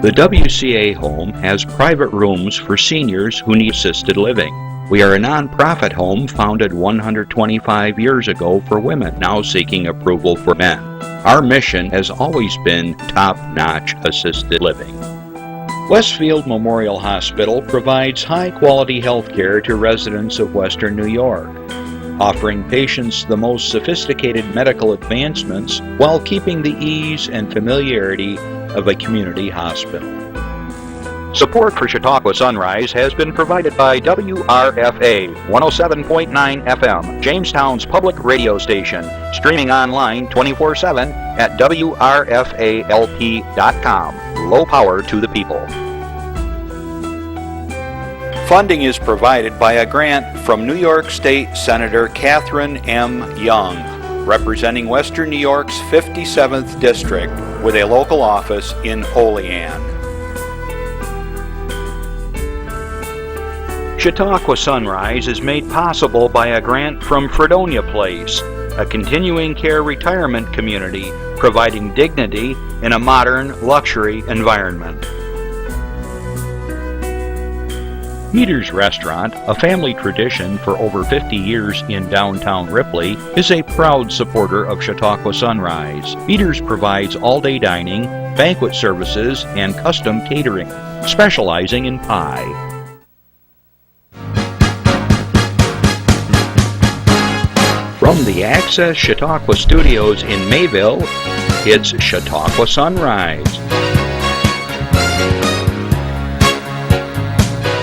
The WCA home has private rooms for seniors who need assisted living. We are a nonprofit home founded 125 years ago for women, now seeking approval for men. Our mission has always been top-notch assisted living. Westfield Memorial Hospital provides high-quality health care to residents of Western New York, offering patients the most sophisticated medical advancements while keeping the ease and familiarity of a community hospital. Support for Chautauqua Sunrise has been provided by WRFA 107.9 FM, Jamestown's public radio station, streaming online 24/7 at WRFALP.com. Low power to the people. Funding is provided by a grant from New York State Senator Catherine M. Young, representing Western New York's 57th District with a local office in Olean. Chautauqua Sunrise is made possible by a grant from Fredonia Place, a continuing care retirement community providing dignity in a modern luxury environment. Meter's Restaurant, a family tradition for over 50 years in downtown Ripley, is a proud supporter of Chautauqua Sunrise. Meter's provides all-day dining, banquet services, and custom catering, specializing in pie. From the Access Chautauqua Studios in Mayville, it's Chautauqua Sunrise.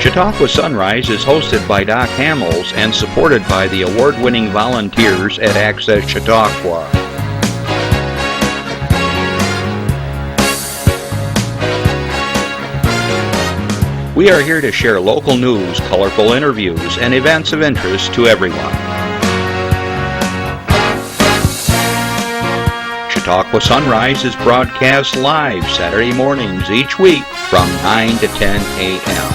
Chautauqua Sunrise is hosted by Doc Hamels and supported by the award-winning volunteers at Access Chautauqua. We are here to share local news, colorful interviews, and events of interest to everyone. Chautauqua Sunrise is broadcast live Saturday mornings each week from 9 to 10 a.m.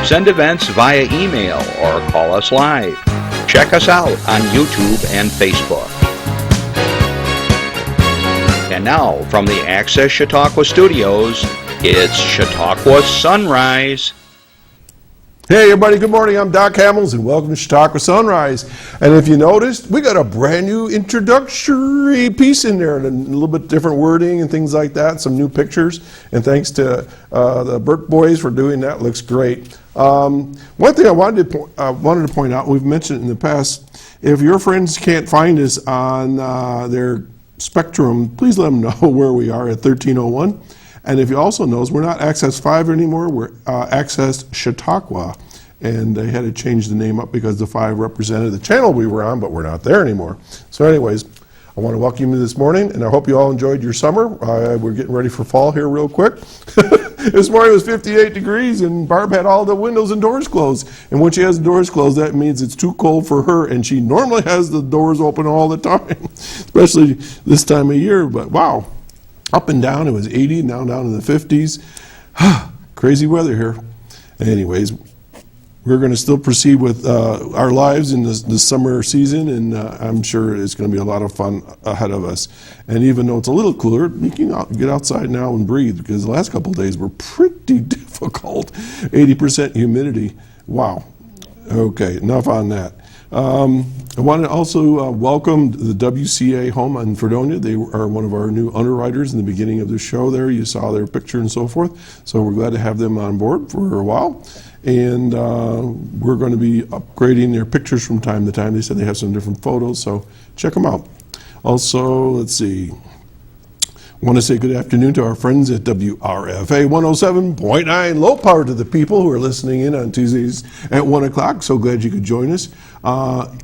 Send events via email or call us live. Check us out on YouTube and Facebook. And now, from the Access Chautauqua Studios, it's Chautauqua Sunrise. Hey everybody, good morning. I'm Doc Hamels and welcome to Chautauqua Sunrise. And if you noticed, we got a brand new introductory piece in there and a little bit different wording and things like that, some new pictures. And thanks to the Burt boys for doing that. Looks great. One thing I wanted to point out, we've mentioned in the past, if your friends can't find us on their Spectrum, please let them know where we are at 1301. And if you also knows, we're not Access 5 anymore, we're Access Chautauqua. And they had to change the name up because the 5 represented the channel we were on, but we're not there anymore. So anyways, I want to welcome you this morning, and I hope you all enjoyed your summer. We're getting ready for fall here real quick. This morning it was 58 degrees, and Barb had all the windows and doors closed. And when she has the doors closed, that means it's too cold for her, and she normally has the doors open all the time, especially this time of year. But wow. Up and down, it was 80, now down in the 50s. Crazy weather here. Anyways, we're going to still proceed with our lives in this summer season, and I'm sure it's going to be a lot of fun ahead of us. And even though it's a little cooler, you can get outside now and breathe, because the last couple of days were pretty difficult. 80% humidity. Wow. Okay, enough on that. I want to also welcome the WCA home in Fredonia. They are one of our new underwriters in the beginning of the show there. You saw their picture and so forth. So we're glad to have them on board for a while. And we're going to be upgrading their pictures from time to time. They said they have some different photos, so check them out. Also, let's see. I want to say good afternoon to our friends at WRFA 107.9, low power to the people who are listening in on Tuesdays at 1 o'clock. So glad you could join us.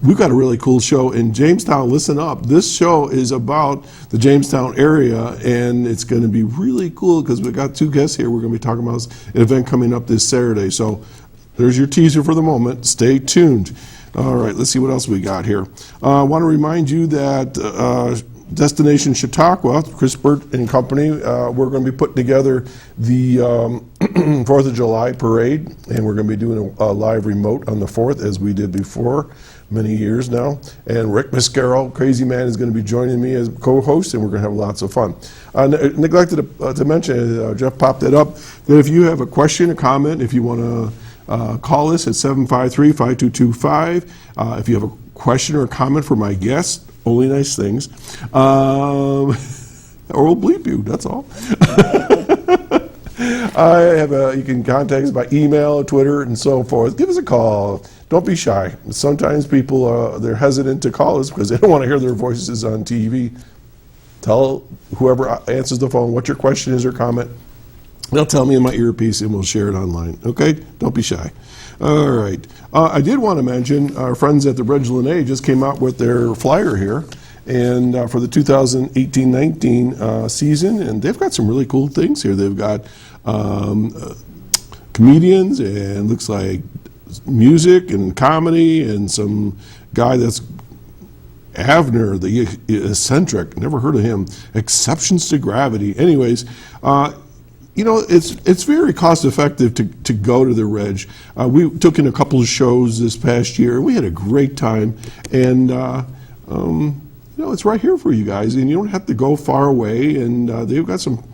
We've got a really cool show in Jamestown. Listen up. This show is about the Jamestown area, and it's going to be really cool because we've got 2 guests here. We're going to be talking about an event coming up this Saturday. So there's your teaser for the moment. Stay tuned. All right, let's see what else we got here. I want to remind you that Destination Chautauqua, Chris Burt and company, we're going to be putting together the 4th of July parade, and we're going to be doing a live remote on the 4th as we did before. many years now. And Rick Mascaro, Crazy Man, is going to be joining me as co-host, and we're going to have lots of fun. Neglected to mention, Jeff popped it up, that if you have a question, a comment, if you want to call us at 753-5225. If you have a question or a comment for my guest, only nice things, or we'll bleep you, that's all. You can contact us by email, Twitter, and so forth. Give us a call. Don't be shy. Sometimes people, they're hesitant to call us because they don't want to hear their voices on TV. Tell whoever answers the phone what your question is or comment. They'll tell me in my earpiece and we'll share it online. Okay? Don't be shy. All right. I did want to mention our friends at the Bridgeland just came out with their flyer here and for the 2018-19 season, and they've got some really cool things here. They've got comedians and looks like music and comedy and some guy that's Avner, the eccentric, never heard of him, Exceptions to Gravity. Anyways, you know, it's very cost effective to go to the Reg. We took in a couple of shows this past year. We had a great time, and you know, it's right here for you guys, and you don't have to go far away. And they've got some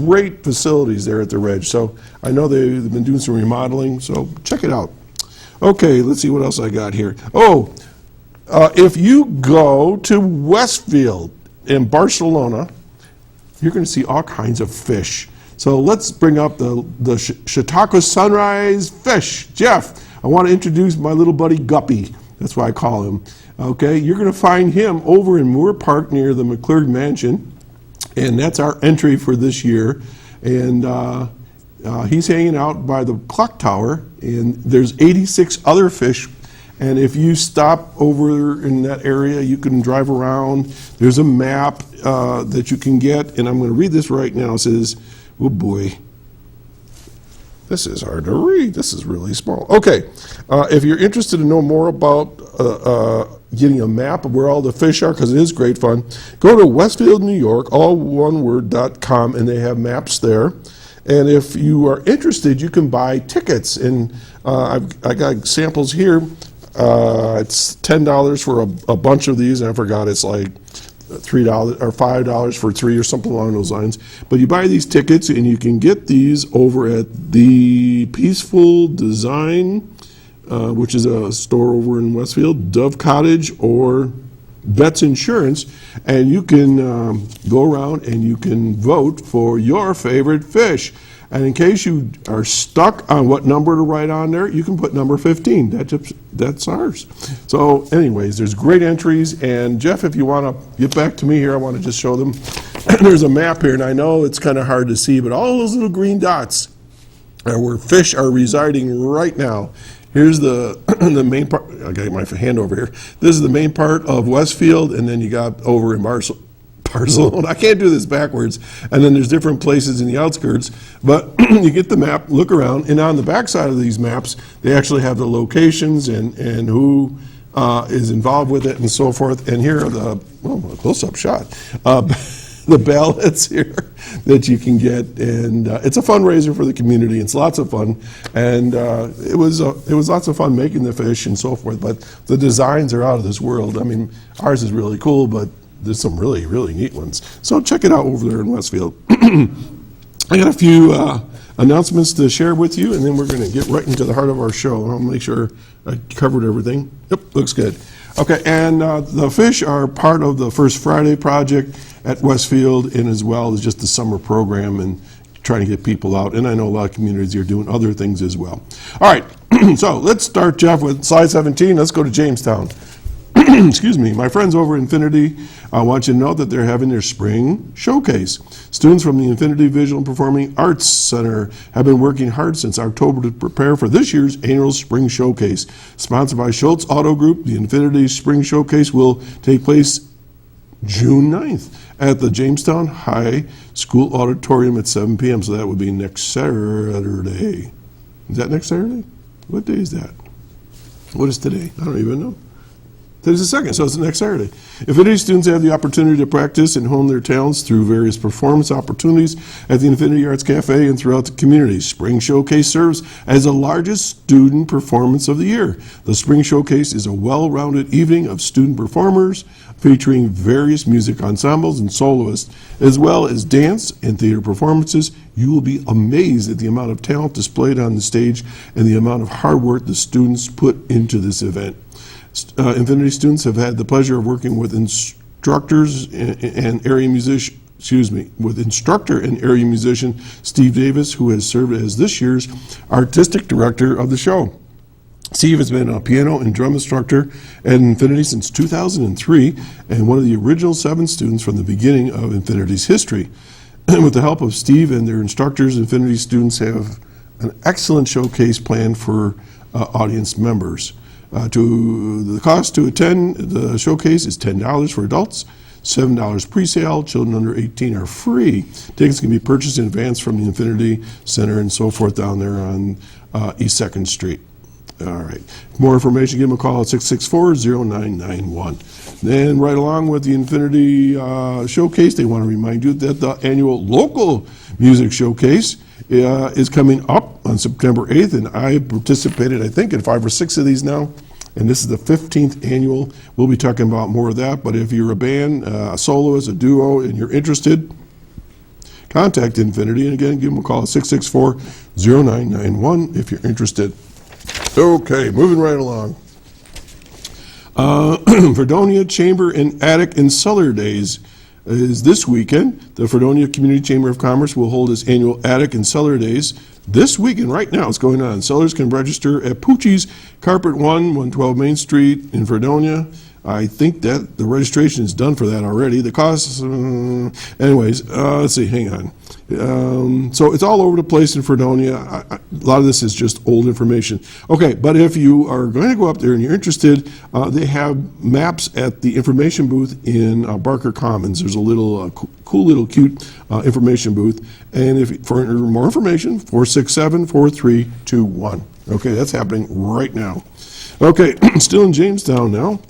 great facilities there at the Reg. So I know they've been doing some remodeling. So check it out. Okay, let's see what else I got here. Oh, if you go to Westfield in Barcelona, you're going to see all kinds of fish. So let's bring up the Chautauqua Sunrise fish. Jeff, I want to introduce my little buddy Guppy. That's why I call him. Okay, you're going to find him over in Moore Park near the McClurg Mansion, and that's our entry for this year. And he's hanging out by the clock tower, and there's 86 other fish. And if you stop over in that area, you can drive around. There's a map that you can get, and I'm going to read this right now. It says, oh boy, this is hard to read. This is really small. Okay, if you're interested to know more about getting a map of where all the fish are, because it is great fun, go to Westfield, New York, all one word.com, and they have maps there. And if you are interested, you can buy tickets. And I got samples here. It's $10 for a bunch of these, and I forgot it's like $3 or $5 for 3 or something along those lines. But you buy these tickets, and you can get these over at the Peaceful Design, which is a store over in Westfield, Dove Cottage, or Betts Insurance, and you can go around and you can vote for your favorite fish. And in case you are stuck on what number to write on there, you can put number 15. That's ours. So anyways, there's great entries. And Jeff, if you want to get back to me here, I want to just show them. There's a map here, and I know it's kind of hard to see, but all those little green dots are where fish are residing right now. Here's the main part. I got my hand over here. This is the main part of Westfield, and then you got over in Barcelona. I can't do this backwards. And then there's different places in the outskirts. But you get the map, look around, and on the backside of these maps, they actually have the locations and who is involved with it and so forth. And here are the, well, a close-up shot. The ballots here that you can get, and it's a fundraiser for the community. It's lots of fun, and it was lots of fun making the fish and so forth. But the designs are out of this world. I mean, ours is really cool, but there's some really, really neat ones. So check it out over there in Westfield. I got a few announcements to share with you, and then we're going to get right into the heart of our show. I'll make sure I covered everything. Yep, looks good. Okay, and the fish are part of the First Friday project at Westfield, and as well as just the summer program and trying to get people out. And I know a lot of communities are doing other things as well. All right, so let's start, Jeff, with slide 17. Let's go to Jamestown. Excuse me. My friends over at Infinity want you to know that they're having their spring showcase. Students from the Infinity Visual and Performing Arts Center have been working hard since October to prepare for this year's annual spring showcase. Sponsored by Schultz Auto Group, the Infinity Spring Showcase will take place June 9th at the Jamestown High School Auditorium at 7 p.m. So that would be next Saturday. Is that next Saturday? What day is that? What is today? I don't even know. Today's the second, so it's the next Saturday. Infinity students have the opportunity to practice and hone their talents through various performance opportunities at the Infinity Arts Cafe and throughout the community. Spring Showcase serves as the largest student performance of the year. The Spring Showcase is a well-rounded evening of student performers featuring various music ensembles and soloists, as well as dance and theater performances. You will be amazed at the amount of talent displayed on the stage and the amount of hard work the students put into this event. Infinity students have had the pleasure of working with instructors and area musician, with instructor and area musician Steve Davis, who has served as this year's artistic director of the show. Steve has been a piano and drum instructor at Infinity since 2003 and one of the original 7 students from the beginning of Infinity's history. With the help of Steve and their instructors, Infinity students have an excellent showcase planned for audience members. The cost to attend the showcase is $10 for adults, $7 pre-sale. Children under 18 are free. Tickets can be purchased in advance from the Infinity Center and so forth down there on East 2nd Street. All right. For more information, give them a call at 664-0991. Then right along with the Infinity Showcase, they want to remind you that the annual local music showcase is coming up on September 8th, and I participated, I think, in 5 or 6 of these now, and this is the 15th annual. We'll be talking about more of that, but if you're a band, a soloist, a duo, and you're interested, contact Infinity, and again, give them a call at 664-0991 if you're interested. Okay, moving right along. Fredonia Chamber and Attic and Cellar Days is this weekend. The Fredonia Community Chamber of Commerce will hold its annual Attic and Cellar Days this weekend. Right now it's going on. Sellers can register at Poochie's, Carpet 112 Main Street in Fredonia. I think that the registration is done for that already. The cost, let's see, hang on. So it's all over the place in Fredonia. A lot of this is just old information. Okay, but if you are going to go up there and you're interested, they have maps at the information booth in Barker Commons. There's a little cool little cute information booth. And if for more information, 467-4321. Okay, that's happening right now. Okay, still in Jamestown now.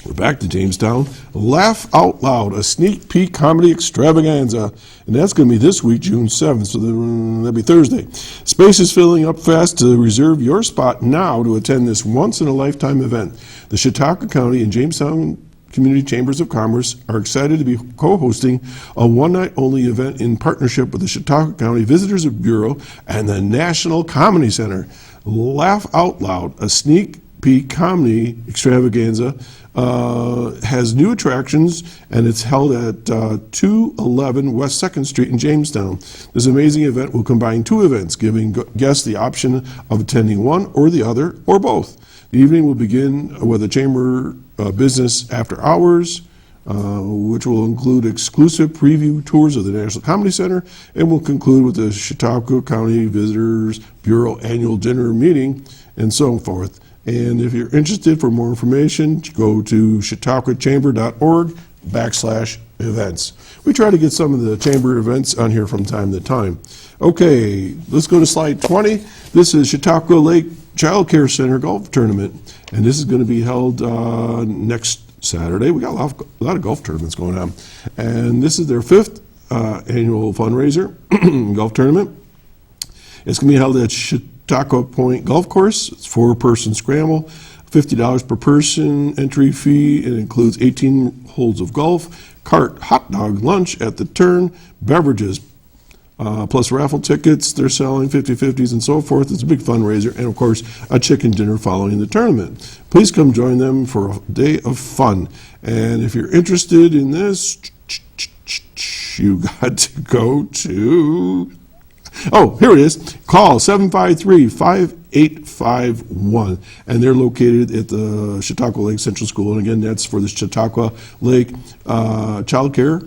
We're back to Jamestown. Laugh Out Loud, a sneak peek comedy extravaganza. And that's going to be this week, June 7th, so that'll be Thursday. Space is filling up fast. To reserve your spot now to attend this once-in-a-lifetime event. The Chautauqua County and Jamestown Community Chambers of Commerce are excited to be co-hosting a one-night-only event in partnership with the Chautauqua County Visitors Bureau and the National Comedy Center. Laugh Out Loud, a sneak peek comedy extravaganza, has new attractions, and it's held at 211 West 2nd Street in Jamestown. This amazing event will combine 2 events, giving guests the option of attending one or the other, or both. The evening will begin with a chamber business after hours, which will include exclusive preview tours of the National Comedy Center, and will conclude with the Chautauqua County Visitors Bureau annual dinner meeting, and so forth. And if you're interested for more information, go to chautauquachamber.org/events. We try to get some of the chamber events on here from time to time. Okay, let's go to slide 20. This is Chautauqua Lake Child Care Center Golf Tournament, and this is going to be held next Saturday. We got a lot of golf tournaments going on, and this is their 5th annual fundraiser golf tournament. It's going to be held at Chautauqua Point Golf Course. It's 4-person scramble, $50 per person entry fee. It includes 18 holes of golf, cart, hot dog, lunch at the turn, beverages, plus raffle tickets. They're selling 50/50s and so forth. It's a big fundraiser, and of course a chicken dinner following the tournament. Please come join them for a day of fun. And if you're interested in this, you got to go to, oh, here it is. Call 753-5851, and they're located at the Chautauqua Lake Central School. And again, that's for the Chautauqua Lake Child Care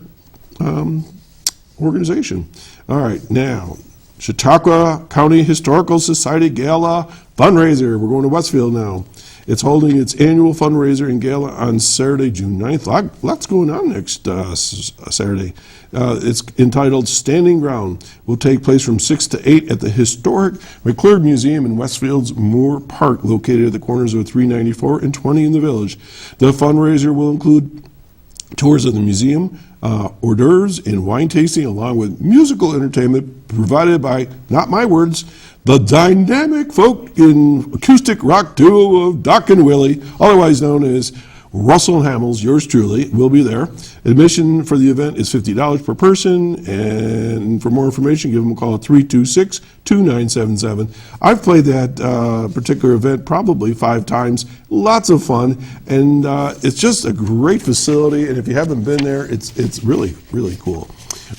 Organization. All right, now, Chautauqua County Historical Society Gala fundraiser. We're going to Westfield now. It's holding its annual fundraiser and gala on Saturday, June 9th. Lots going on next Saturday. It's entitled Standing Ground. Will take place from 6 to 8 at the historic McClure Museum in Westfield's Moore Park, located at the corners of 394 and 20 in the Village. The fundraiser will include tours of the museum, hors d'oeuvres, and wine tasting, along with musical entertainment provided by, not my words, the dynamic folk and acoustic rock duo of Doc and Willie, otherwise known as Russell Hamels, yours truly, will be there. Admission for the event is $50 per person, and for more information, give them a call at 326-2977. I've played that particular event probably 5 times. Lots of fun, and it's just a great facility, and if you haven't been there, it's really, really cool.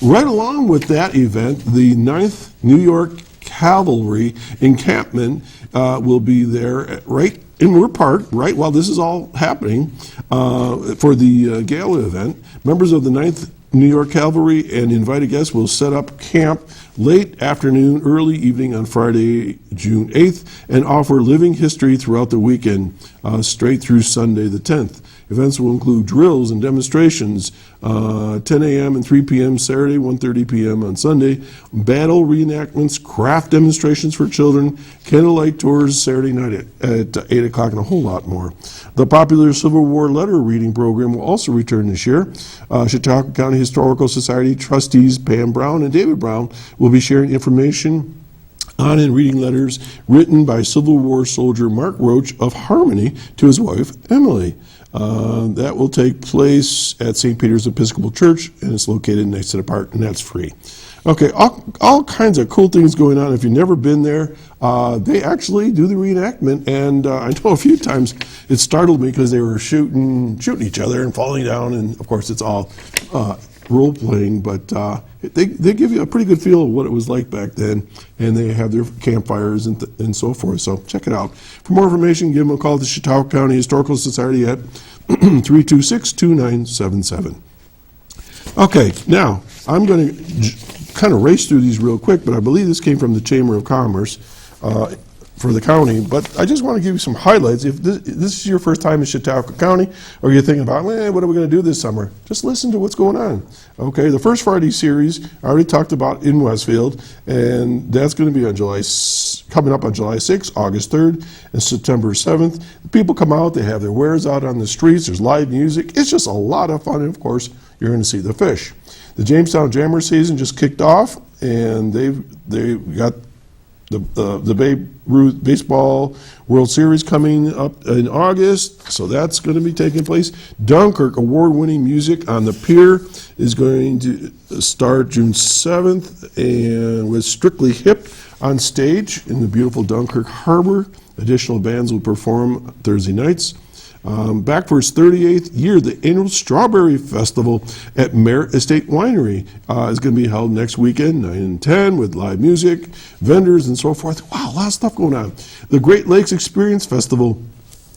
Right along with that event, the 9th New York Cavalry encampment will be there right in Moore Park, right while this is all happening, for the gala event. Members of the 9th New York Cavalry and invited guests will set up camp late afternoon, early evening on Friday, June 8th, and offer living history throughout the weekend, straight through Sunday the 10th. Events will include drills and demonstrations, 10 a.m. and 3 p.m. Saturday, 1:30 p.m. on Sunday, battle reenactments, craft demonstrations for children, candlelight tours Saturday night at 8 o'clock, and a whole lot more. The popular Civil War letter reading program will also return this year. Chautauqua County Historical Society trustees Pam Brown and David Brown will be sharing information on and reading letters written by Civil War soldier Mark Roach of Harmony to his wife, Emily. That will take place at St. Peter's Episcopal Church, and it's located next to the park, and that's free. Okay, all kinds of cool things going on. If you've never been there, they actually do the reenactment, and I know a few times it startled me because they were shooting each other and falling down, and of course it's all role-playing, but they give you a pretty good feel of what it was like back then, and they have their campfires and so forth, so check it out. For more information, give them a call to Chautauqua County Historical Society at 326-2977. Okay, now, I'm going to kind of race through these real quick, but I believe this came from the Chamber of Commerce for the county, but I just want to give you some highlights. If this is your first time in Chautauqua County, or you're thinking about, what are we going to do this summer? Just listen to what's going on. Okay, the First Friday series, I already talked about in Westfield, and that's going to be on coming up on July 6th, August 3rd, and September 7th. People come out, they have their wares out on the streets, there's live music. It's just a lot of fun, and of course, you're going to see the fish. The Jamestown Jammer season just kicked off, and they've got the Babe Ruth Baseball World Series coming up in August, so that's going to be taking place. Dunkirk award-winning music on the pier is going to start June 7th, and with Strictly Hip on stage in the beautiful Dunkirk Harbor. Additional bands will perform Thursday nights. Back for its 38th year, the annual Strawberry Festival at Merritt Estate Winery is going to be held next weekend, 9 and 10, with live music, vendors, and so forth. Wow, a lot of stuff going on. The Great Lakes Experience Festival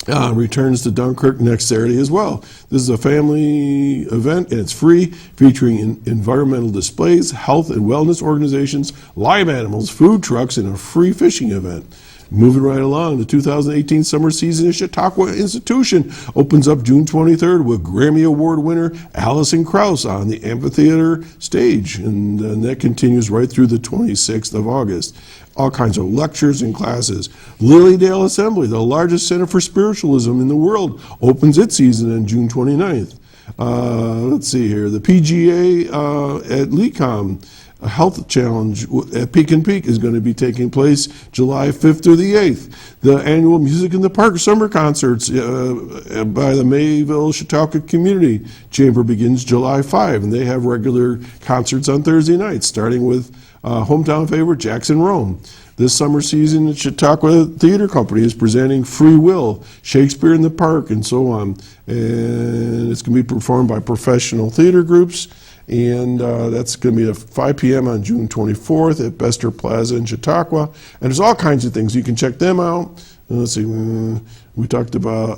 returns to Dunkirk next Saturday as well. This is a family event, and it's free, featuring environmental displays, health and wellness organizations, live animals, food trucks, and a free fishing event. Moving right along, the 2018 summer season at Chautauqua Institution opens up June 23rd with Grammy Award winner Alison Krauss on the amphitheater stage, and that continues right through the 26th of August. All kinds of lectures and classes. Lilydale Assembly, the largest center for spiritualism in the world, opens its season on June 29th. Let's see here, the PGA at LECOM, a health challenge at Peak and Peak, is going to be taking place July 5th through the 8th. The annual Music in the Park summer concerts by the Mayville Chautauqua Community Chamber begins July 5, and they have regular concerts on Thursday nights, starting with hometown favorite Jackson Rome. This summer season, the Chautauqua Theater Company is presenting Free Will, Shakespeare in the Park, and so on. And it's going to be performed by professional theater groups. And that's going to be at 5 p.m. on June 24th at Bester Plaza in Chautauqua. And there's all kinds of things. You can check them out. Let's see, we talked about,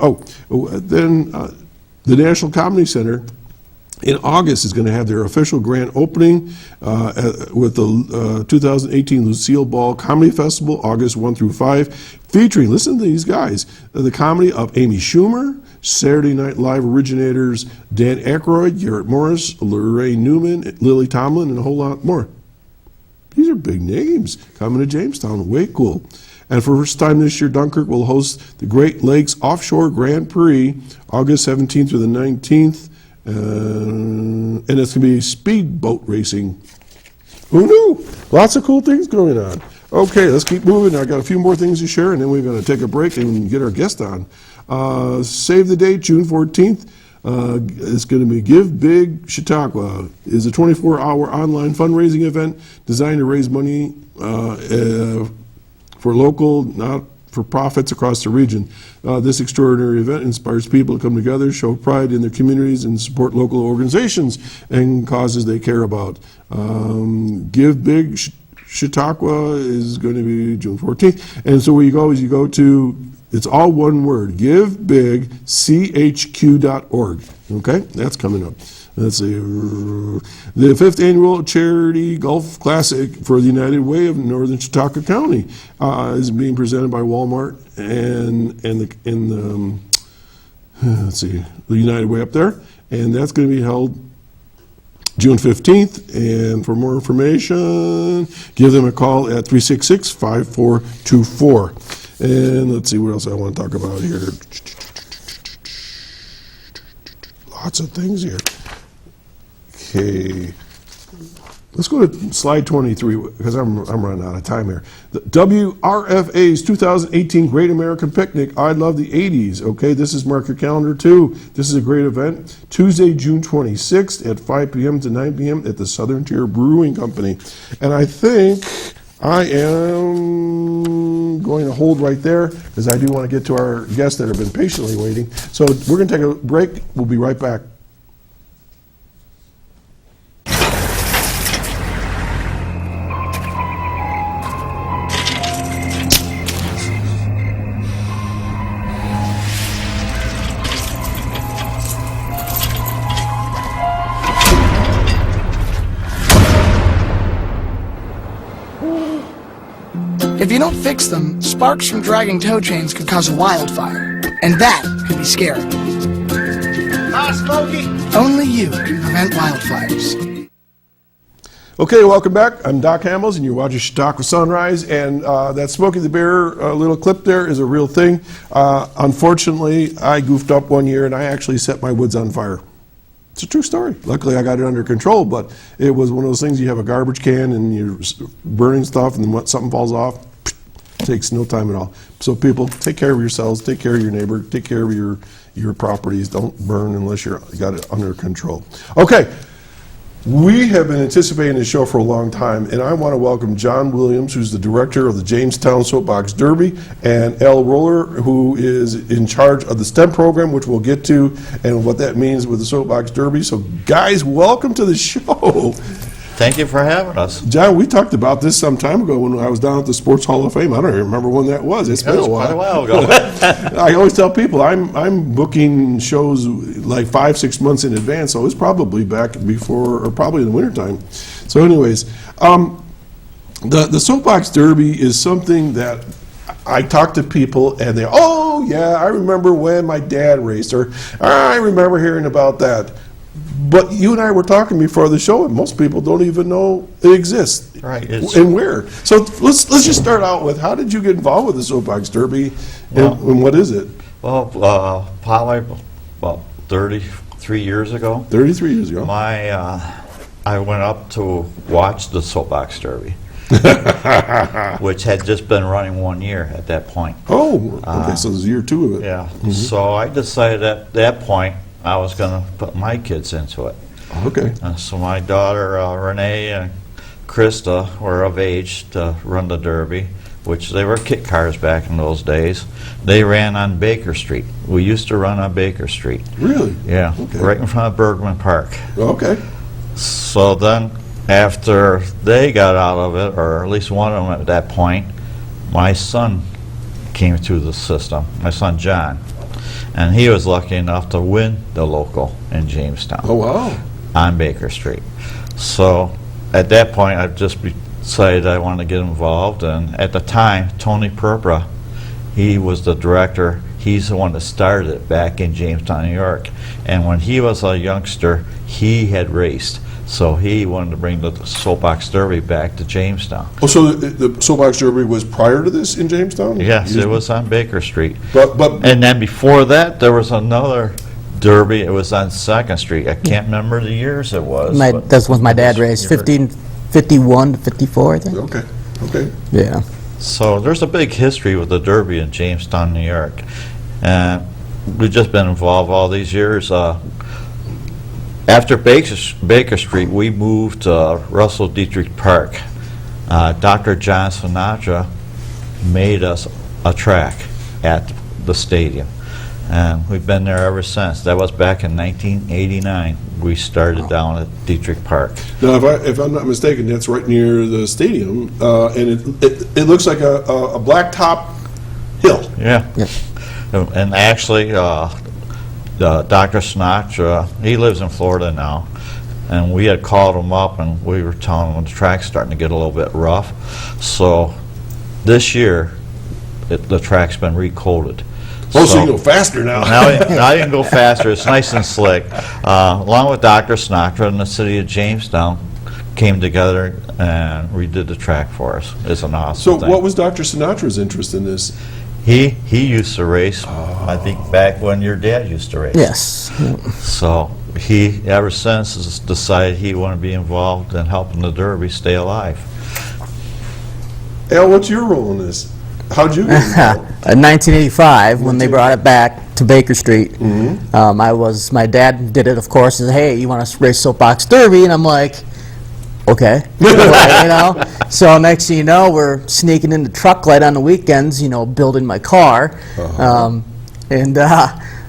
then the National Comedy Center in August is going to have their official grand opening with the 2018 Lucille Ball Comedy Festival, August 1 through 5, featuring, listen to these guys, the comedy of Amy Schumer, Saturday Night Live originators Dan Aykroyd, Garrett Morris, Lorraine Newman, Lily Tomlin, and a whole lot more. These are big names coming to Jamestown. Way cool. And for the first time this year, Dunkirk will host the Great Lakes Offshore Grand Prix, August 17th through the 19th. And it's going to be speedboat racing. Who knew? Lots of cool things going on. Okay, let's keep moving. I got a few more things to share, and then we're going to take a break and get our guest on. Save the date, June 14th. It's going to be Give Big Chautauqua. It's a 24-hour online fundraising event designed to raise money for local, not-for-profits across the region. This extraordinary event inspires people to come together, show pride in their communities, and support local organizations and causes they care about. Give Big Chautauqua is going to be June 14th. And so where you go is you go to, it's all one word, givebigchq.org. Okay, that's coming up. Let's see. The 5th annual Charity Golf Classic for the United Way of Northern Chautauqua County is being presented by Walmart and the let's see, the United Way up there, and that's going to be held June 15th. And for more information, give them a call at 366-5424. And let's see what else I want to talk about here. Lots of things here. Okay, let's go to slide 23 because I'm running out of time here. The WRFA's 2018 Great American Picnic, I Love the 80s. Okay, this is, mark your calendar too. This is a great event. Tuesday, June 26th at 5 p.m. to 9 p.m. at the Southern Tier Brewing Company. And I think I am going to hold right there because I do want to get to our guests that have been patiently waiting. So we're going to take a break. We'll be right back. If you don't fix them, sparks from dragging tow chains could cause a wildfire, and that could be scary. Hi, Smokey. Only you can prevent wildfires. Okay, welcome back. I'm Doc Hamels, and you're watching Chautauqua Sunrise. And that Smokey the Bear little clip there is a real thing. Unfortunately, I goofed up one year, and I actually set my woods on fire. It's a true story. Luckily, I got it under control, but it was one of those things, you have a garbage can, and you're burning stuff, and then something falls off. Takes no time at all. So people, take care of yourselves, take care of your neighbor, take care of your properties. Don't burn unless you got it under control. Okay, we have been anticipating this show for a long time, and I want to welcome John Williams, who's the director of the Jamestown Soapbox Derby, and Elle Roller, who is in charge of the STEM program, which we'll get to, and what that means with the Soapbox Derby. So guys, welcome to the show. Thank you for having us. John, we talked about this some time ago when I was down at the Sports Hall of Fame. I don't even remember when that was. It's been a while. Quite a while ago. I always tell people I'm booking shows like 5-6 months in advance, so it's probably back before, or probably in the wintertime. So anyways, the Soapbox Derby is something that I talk to people and they, oh yeah, I remember when my dad raced, or I remember hearing about that. But you and I were talking before the show, and most people don't even know it exists. Right. And where. So let's just start out with, how did you get involved with the Soapbox Derby, and what is it? Well, probably about 33 years ago. 33 years ago. I went up to watch the Soapbox Derby, which had just been running 1 year at that point. Oh, okay, so this is year 2 of it. Yeah. Mm-hmm. So I decided at that point I was going to put my kids into it. Okay. So my daughter Renee and Krista were of age to run the Derby, which they were kit cars back in those days. They ran on Baker Street. We used to run on Baker Street. Really? Yeah, okay. Right in front of Bergman Park. Okay. So then after they got out of it, or at least one of them at that point, my son came through the system, my son John. And he was lucky enough to win the local in Jamestown. Oh, wow. on Baker Street. So at that point, I just decided I wanted to get involved, and at the time, Tony Purpura, he was the director. He's the one that started it back in Jamestown, New York. And when he was a youngster, he had raced. So he wanted to bring the Soapbox Derby back to Jamestown. Oh, so the Soapbox Derby was prior to this in Jamestown? Yes, it was on Baker Street. But And then before that, there was another derby. It was on 2nd Street. I can't remember the years it was. but That's when my dad it was raced, here. 1551 to 54, I think. okay. Yeah. So there's a big history with the Derby in Jamestown, New York. And we've just been involved all these years. After Baker Street, we moved to Russell Dietrich Park. Dr. John Sinatra made us a track at the stadium. And we've been there ever since. That was back in 1989. We started down at Dietrich Park. Now, if I'm not mistaken, that's right near the stadium, and it looks like a blacktop hill. Yeah. Yeah. And actually, Dr. Sinatra, he lives in Florida now, and we had called him up and we were telling him the track's starting to get a little bit rough. So this year, the track's been recoated. Oh, so you go faster now. Now you can go faster. It's nice and slick. Along with Dr. Sinatra and the city of Jamestown came together and redid the track for us. It's an awesome So thing. what was Dr. Sinatra's interest in this? He used to race, I think, back when your dad used to race. Yes. So he, ever since, has decided he wanted to be involved in helping the Derby stay alive. Al, what's your role in this? How'd you get involved? In 1985, when they brought it back to Baker Street, my dad did it, of course, said, hey, you want to race Soapbox Derby? And I'm like, okay. So next thing you know, we're sneaking into truck light on the weekends, building my car.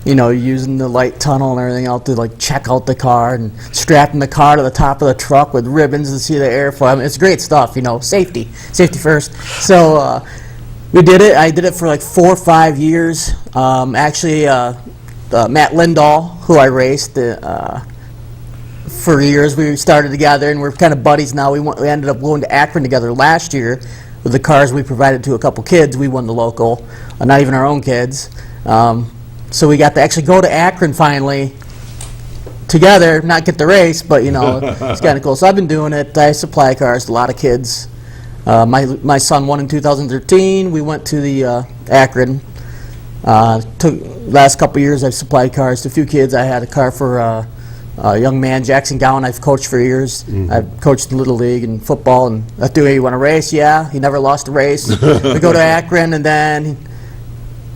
Using the light tunnel and everything else to check out the car and strapping the car to the top of the truck with ribbons to see the airflow. I mean, it's great stuff, safety first. So we did it. I did it for 4 or 5 years. Actually, Matt Lindahl, who I raced for years, we started together and we're kind of buddies now. We ended up going to Akron together last year with the cars we provided to a couple kids. We won the local, not even our own kids. So we got to actually go to Akron finally together, not get the race, but it's kind of cool. So I've been doing it. I supply cars to a lot of kids. My son won in 2013. We went to the Akron. Last couple years I've supplied cars to a few kids. I had a car for a young man, Jackson Gowan, I've coached for years. I've coached in Little League and football. And that's the way you want to race? Yeah, he never lost a race. We go to Akron and then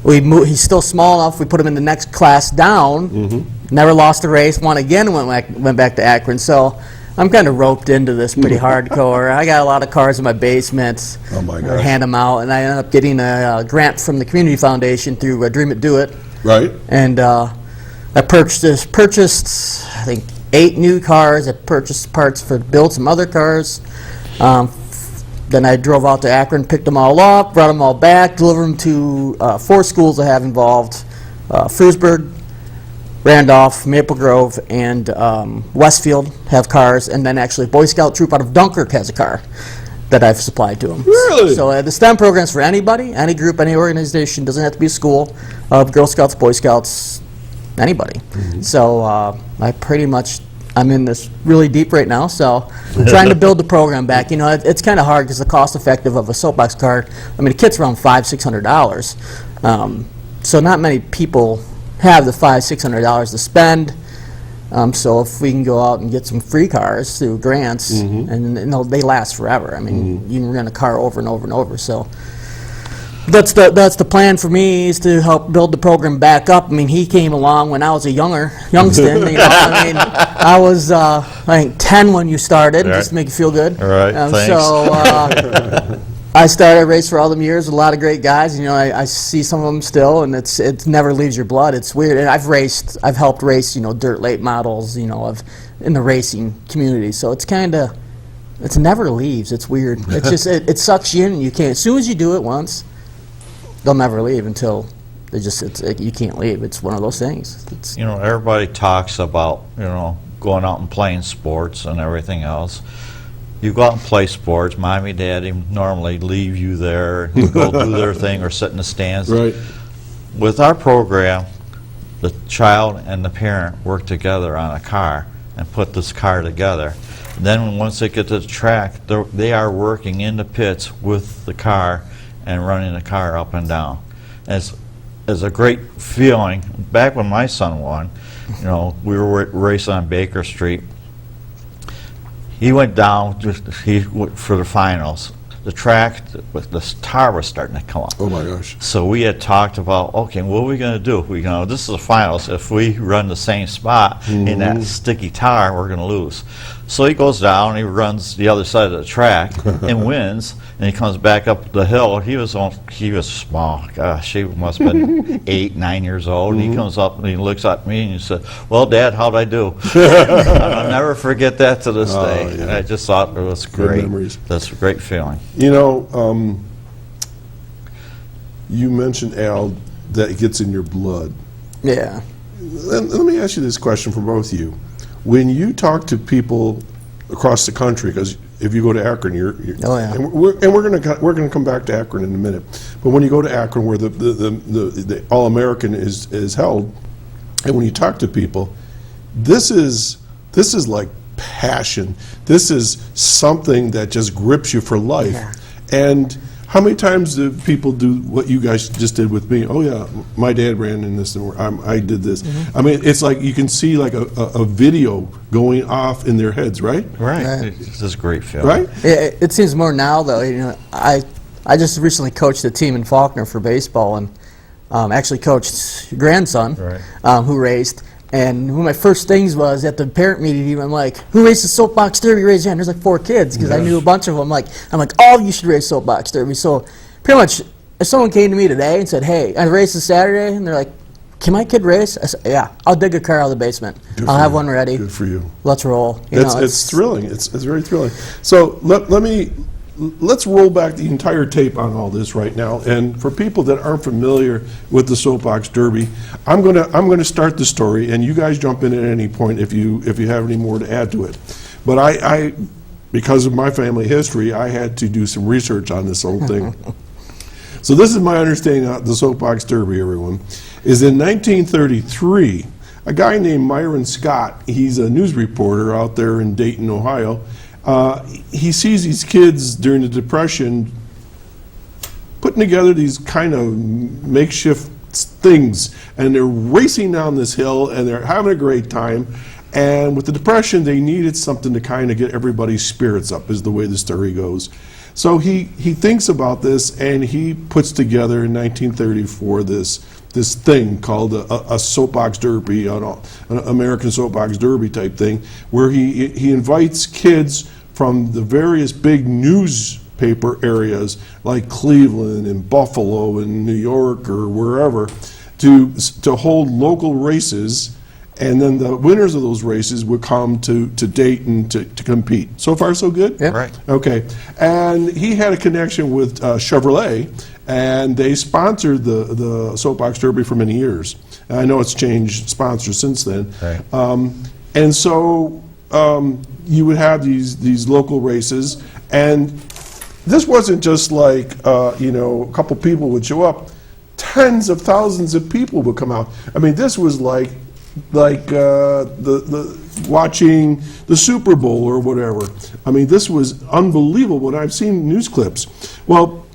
he's still small enough. We put him in the next class down. Never lost a race. Won again. Went back to Akron. So I'm kind of roped into this pretty hardcore. I got a lot of cars in my basement. Oh my I gosh. hand them out, and I ended up getting a grant from the Community Foundation through Dream It, Do It. Right. And I purchased I think 8 new cars. I purchased parts to build some other cars. Then I drove out to Akron, picked them all up, brought them all back, delivered them to 4 schools I have involved: Frewsburg, Randolph, Maple Grove, and Westfield have cars, and then actually Boy Scout troop out of Dunkirk has a car that I've supplied to them. Really? So the STEM program's for anybody, any group, any organization. Doesn't have to be a school. Girl Scouts, Boy Scouts, anybody. So I'm in this really deep right now, so I'm trying to build the program back. It's kind of hard because the cost effective of a soapbox card, the kit's around $500-600. So not many people have the $500-600 to spend. So if we can go out and get some free cars through grants, and they last forever. You can rent a car over and over and over. So that's the plan for me, is to help build the program back up. He came along when I was a youngston. I was I think 10 when you started, just to make you feel good. All right, thanks. So I started a race for all them years with a lot of great guys. I see some of them still, and it never leaves your blood. It's weird. And I've helped race, dirt late models, in the racing community. So it never leaves. It's weird. It's just it sucks you in, and you can't. As soon as you do it once, they'll never leave until you can't leave. It's one of those things. Everybody talks about, going out and playing sports and everything else. You go out and play sports. Mommy, Daddy normally leave you there and go do their thing or sit in the stands. Right. With our program, the child and the parent work together on a car and put this car together. Then once they get to the track, they are working in the pits with the car and running the car up and down. It's a great feeling. Back when my son won, you know, we were racing on Baker Street. He went down for the finals. The track, the tar was starting to come up. Oh my gosh. So we had talked about, okay, what are we going to do? This is the finals. If we run the same spot in that sticky tar, we're going to lose. So he goes down, he runs the other side of the track and wins, and he comes back up the hill. He was small. Gosh, he must have been 8, 9 years old. And he comes up and he looks at me and he said, "Well, Dad, how'd I do?" I'll never forget that to this day. Yeah. I just thought it was great. memories. That's a great feeling. You know, you mentioned, Al, that it gets in your blood. Yeah. Let me ask you this question for both of you. When you talk to people across the country, because if you go to Akron, Oh, yeah. and we're gonna come back to Akron in a minute. But when you go to Akron, where the All American is held, and when you talk to people, this is like passion. This is something that just grips you for life. Yeah. And how many times do people do what you guys just did with me? Oh yeah, my dad ran in this, and I did this. I mean, it's like you can see like a video going off in their heads, right? Right. Right. It's just a great feeling. Right? It seems more now, though. You know, I just recently coached a team in Faulkner for baseball, and actually coached your grandson, Right. who raced. And one of my first things was at the parent meeting, I'm like, "Who races soapbox derby? Raise your hand." There's like 4 kids because I knew a bunch of them. I'm like, "Oh, you should race soapbox derby." So pretty much, if someone came to me today and said, "Hey, I race this Saturday," and they're like, "Can my kid race?" I said, "Yeah, I'll dig a car out of the basement. Good I'll for have you. one ready. Good for you. Let's roll." It's thrilling. It's very thrilling. So let's roll back the entire tape on all this right now. And for people that aren't familiar with the soapbox derby, I'm gonna start the story, and you guys jump in at any point if you have any more to add to it. But I because of my family history, I had to do some research on this whole thing. So this is my understanding of the soapbox derby, everyone, is in 1933, a guy named Myron Scott, he's a news reporter out there in Dayton, Ohio, he sees these kids during the Depression putting together these kind of makeshift things, and they're racing down this hill, and they're having a great time. And with the Depression, they needed something to kind of get everybody's spirits up, is the way the story goes. So he thinks about this, and he puts together in 1934 this thing called a soapbox derby, an American soapbox derby type thing, where he invites kids from the various big newspaper areas like Cleveland and Buffalo and New York or wherever to hold local races, and then the winners of those races would come to Dayton to compete. So far, so good? Yeah. Right. Okay. And he had a connection with Chevrolet, and they sponsored the soapbox derby for many years. And I know it's changed sponsors since then. Right. And so you would have these local races, and this wasn't just like a couple people would show up. Tens of thousands of people would come out. I mean, this was like the watching the Super Bowl or whatever. I mean, this was unbelievable when I've seen news clips. Well,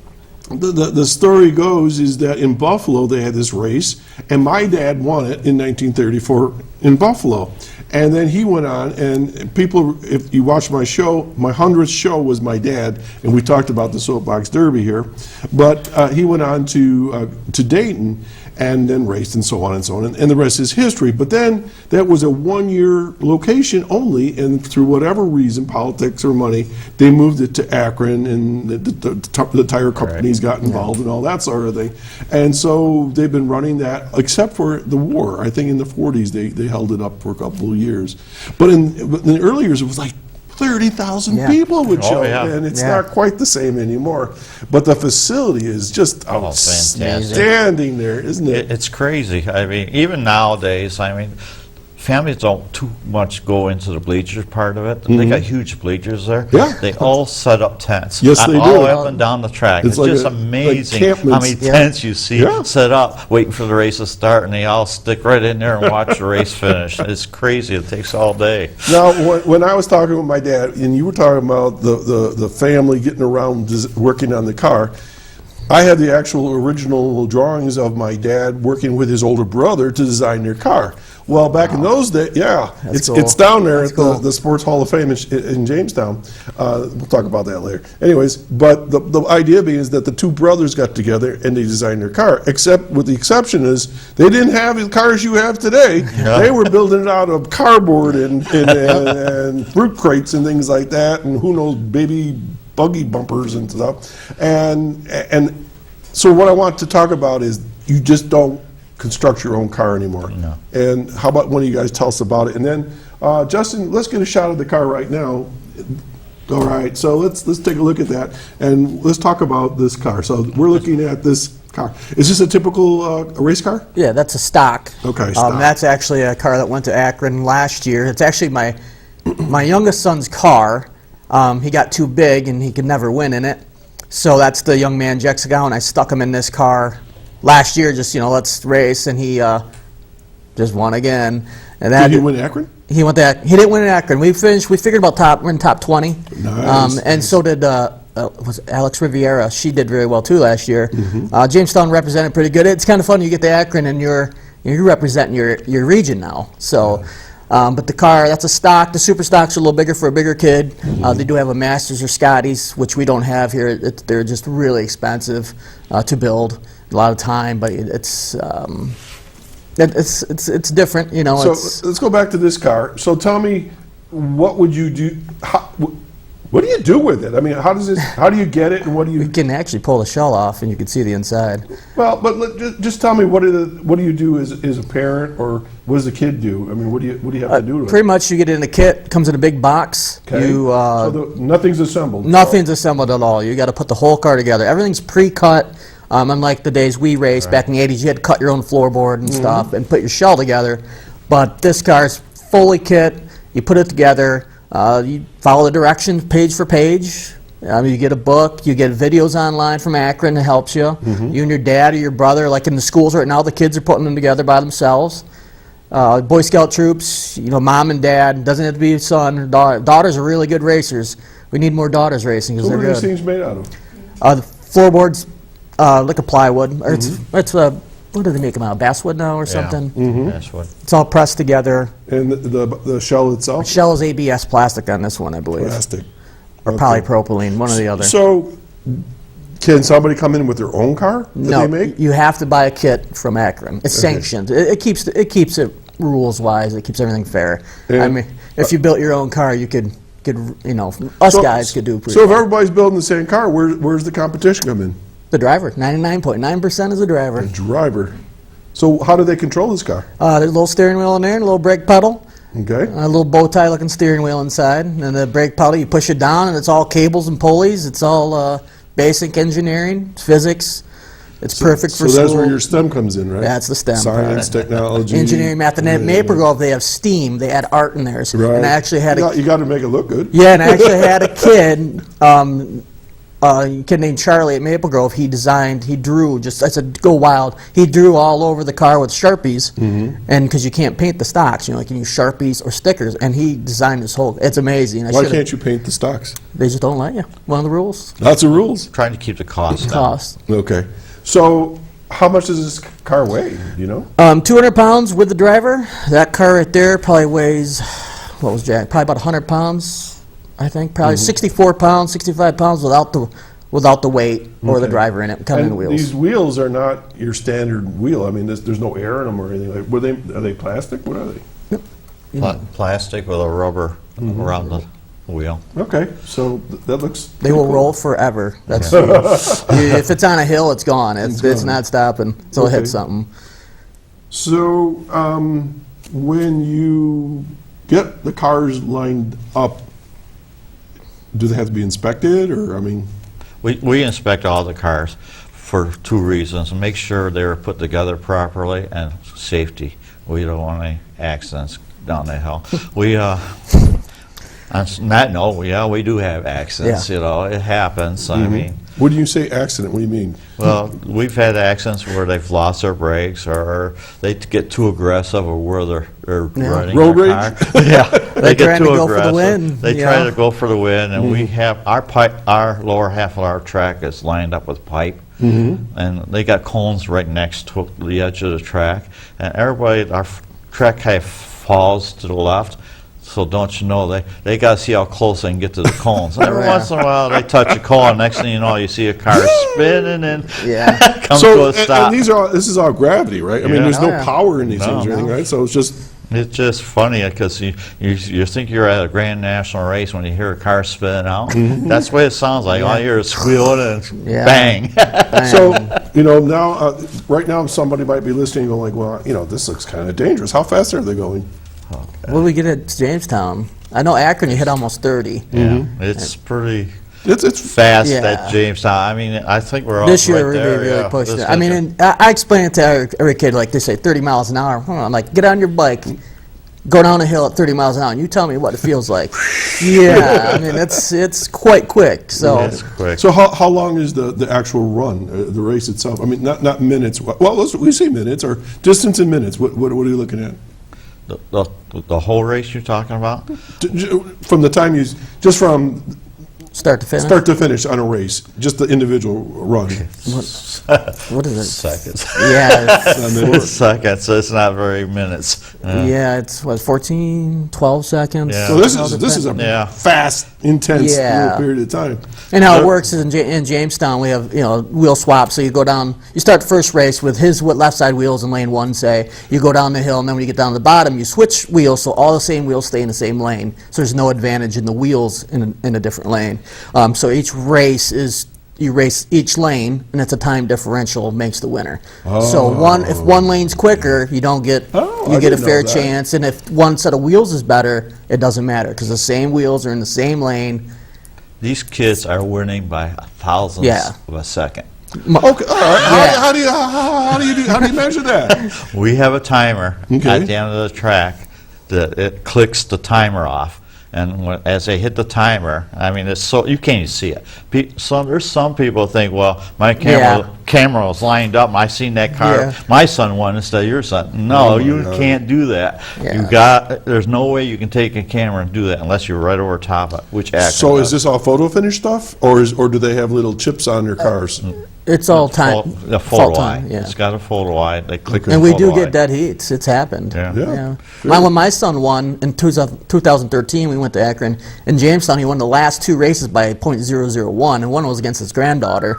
the story goes is that in Buffalo they had this race, and my dad won it in 1934 in Buffalo. And then he went on, and people, if you watch my show, my 100th show was my dad, and we talked about the soapbox derby here. But he went on to Dayton, and then raced, and so on and so on, and the rest is history. But then that was a one-year location only, and through whatever reason, politics or money, they moved it to Akron, and the tire companies got involved and all that sort of thing. And so they've been running that, except for the war. I think in the 40s they held it up for a couple of years. But in the early years, it was like 30,000 people would show, and it's not quite the same anymore. But the facility is just outstanding there, isn't it? It's crazy. I mean, even nowadays, families don't too much go into the bleachers part of it. They got huge bleachers there. Yeah. They all set up tents. Yes, they all do. up and down the track. It's It's, like just like amazing campments. how many tents you see Yeah. set up, waiting for the race to start, and they all stick right in there and watch the race finish. It's crazy. It takes all day. Now, when I was talking with my dad, and you were talking about the family getting around working on the car, I had the actual original drawings of my dad working with his older brother to design their car. Well, back in those days, yeah, That's it's cool. down there That's at cool. the Sports Hall of Fame in Jamestown. We'll talk about that later. Anyways, but the idea being is that the two brothers got together and they designed their car, except with the exception is they didn't have the cars you have today. Yeah. They were building it out of cardboard and fruit crates and things like that, and who knows, baby buggy bumpers and stuff. And so what I want to talk about is you just don't construct your own car anymore. No. And how about one of you guys tell us about it? And then, Justin, let's get a shot of the car right now. All right, so let's take a look at that, and let's talk about this car. So we're looking at this car. Is this a typical race car? Yeah, that's a stock. Okay, stock. That's actually a car that went to Akron last year. It's actually my youngest son's car. He got too big and he could never win in it. So that's the young man Jexagow, and I stuck him in this car last year, just, let's race, and he just won again. And that, Did he win Akron? He went that. He didn't win in Akron. We figured about we're in top 20. Nice, And so did was Alex Riviera. She did very well too last year. Mm-hmm. Jamestown represented pretty good. It's kind of fun. You get the Akron and you're representing your region now. So, but the car, that's a stock. The super stocks are a little bigger for a bigger kid. They do have a Masters or Scotties, which we don't have here. They're just really expensive to build. A lot of time, but it's different. So let's go back to this car. So tell me, what would you do? What do you do with it? I mean, how do you get it, and what do you you? can actually pull the shell off, and you can see the inside. Well, but just tell me, what do you do as a parent, or what does the kid do? I mean, what do you have to do to it? Pretty much, you get it in a kit. Comes in a big box. Okay. So nothing's assembled. Nothing's assembled at all. You got to put the whole car together. Everything's pre-cut. Unlike the days we raced back in the 80s, you had to cut your own floorboard and stuff and put your shell together. But this car's fully kit. You put it together. You follow the directions page for page. You get a book. You get videos online from Akron that helps you. You and your dad or your brother, like in the schools right now, the kids are putting them together by themselves. Boy Scout troops, mom and dad. Doesn't have to be a son or daughter. Daughters are really good racers. We need more daughters racing because So what they're are these good. things made out of? The floorboards, like a plywood. Or it's a, what do they make them out of? Basswood now or something? That's what. It's all pressed together. And the shell itself? Shell is ABS plastic on this one, I believe. Plastic. Or Okay. polypropylene, one or the other. So, can somebody come in with their own car that No, they make? you have to buy a kit from Akron. It's sanctioned. It keeps it rules wise. It keeps everything fair. I And- mean, if you built your own car, you could us guys could do pretty So if well. everybody's building the same car, where's the competition come in? The driver, 99.9% is the driver. Driver. So how do they control this car? There's a little steering wheel in there and a little brake pedal. Okay. A little bow tie looking steering wheel inside, and the brake pedal, you push it down, and it's all cables and pulleys. It's all basic engineering, physics. It's perfect for So that's school. where your STEM comes in, right? That's the STEM Science, technology. Engineering, math, and at Maple Grove they have STEAM. They add art in theirs, Right. and I actually had You got to make it look good. and I actually had a kid. A kid named Charlie at Maple Grove. He drew. I said, go wild. He drew all over the car with Sharpies, and because you can't paint the stocks, you can use Sharpies or stickers, and he designed this whole. It's amazing. Why can't you paint the stocks? They just don't let you. One of the rules. Lots of rules. Trying to keep the cost down. Cost. Okay. So how much does this car weigh? Do you know? 200 pounds with the driver. That car right there probably weighs, what was Jack? Probably about 100 pounds. I think probably 64 pounds, 65 pounds without the weight or the Okay. driver in it, coming in And wheels. these wheels are not your standard wheel. I mean, there's no air in them or anything. Are they plastic? What are they? Plastic with a rubber around the wheel. Okay, so that looks. They will roll forever. That's if it's on a hill, it's gone. It's gone. not stopping until it Okay. hits something. So when you get the cars lined up, do they have to be inspected, or I mean? We inspect all the cars for two reasons: make sure they're put together properly and safety. We don't want any accidents down the hill. We, on that note, yeah, we do have accidents, Yeah. you know, it happens. I mean, What do you say accident? What do you mean? well, we've had accidents where they've lost their brakes or they get too aggressive or where they're running Road their rage? car. Yeah, they get trying to too go for the aggressive. win, They you try know? to go for the win, and we have our lower half of our track is lined up with pipe, and they got cones right next to the edge of the track, and everybody, our track kind of falls to the left. So don't you know, they got to see how close they can get to the cones. And every Yeah. once in a while, they touch a cone. Next thing you know, you see a car spinning and Yeah. come to So, a stop. and this is all gravity, right? I mean, Yeah. there's no Oh, yeah. power in these No. things or anything, right? So it's just, It's just funny because you think you're at a Grand National race when you hear a car spin out. That's the way it sounds like. All you hear is squealing and Yeah. bang. so, you know, now, right now, somebody might be listening and going like, well, you know, this looks kind of dangerous. How fast are they going? What do we get at Jamestown? I know Akron, you hit almost 30. Yeah, it's pretty It's fast Yeah. at Jamestown. I mean, I think we're all This year, right we there. really yeah. pushed This it. I mean, year. and I explain it to every kid, like they say 30 miles an hour. I'm like, get on your bike, go down a hill at 30 miles an hour, and you tell me what it feels like. Yeah, I mean, it's quite quick. So It's quick. So how long is the actual run, the race itself? I mean, not minutes. Well, we say minutes or distance in minutes. What are you looking at? The whole race you're talking about? From the time just from start to finish. start to finish on a race, just the individual run. What is it? Seconds. Yeah, it's, Seconds, so it's not very minutes. yeah, it's what 14, 12 seconds. Yeah. So this is a Yeah. fast, intense Yeah. little period of time. And how it works is in Jamestown, we have, wheel swaps. So you go down, you start the first race with his left side wheels in lane one, say. You go down the hill, and then when you get down to the bottom, you switch wheels, so all the same wheels stay in the same lane. So there's no advantage in the wheels in a different lane. So each race is, you race each lane, and it's a time differential makes the winner. So if one lane's quicker, you don't get, Oh, you I get a didn't know fair that. chance. And if one set of wheels is better, it doesn't matter, because the same wheels are in the same lane. These kids are winning by thousandths Yeah. of a second. Okay, all right. Yeah. How do you measure that? We have a timer Okay. at the end of the track that it clicks the timer off. And as they hit the timer, I mean, it's so you can't even see it. There's some people think, well, my camera was lined up. And I seen that car. Yeah. My son won instead of your son. No, my you God. can't do that. Yeah. There's no way you can take a camera and do that unless you're right over top of it, which Akron So is does. this all photo finish stuff, or do they have little chips on their cars? It's all time. The fault photo time, eye. yeah. It's got a photo eye. They click the And we do photo eye. get dead heats. It's happened. Yeah. Yeah. When my son won in 2013, we went to Akron. In Jamestown, he won the last two races by .001, and one was against his granddaughter.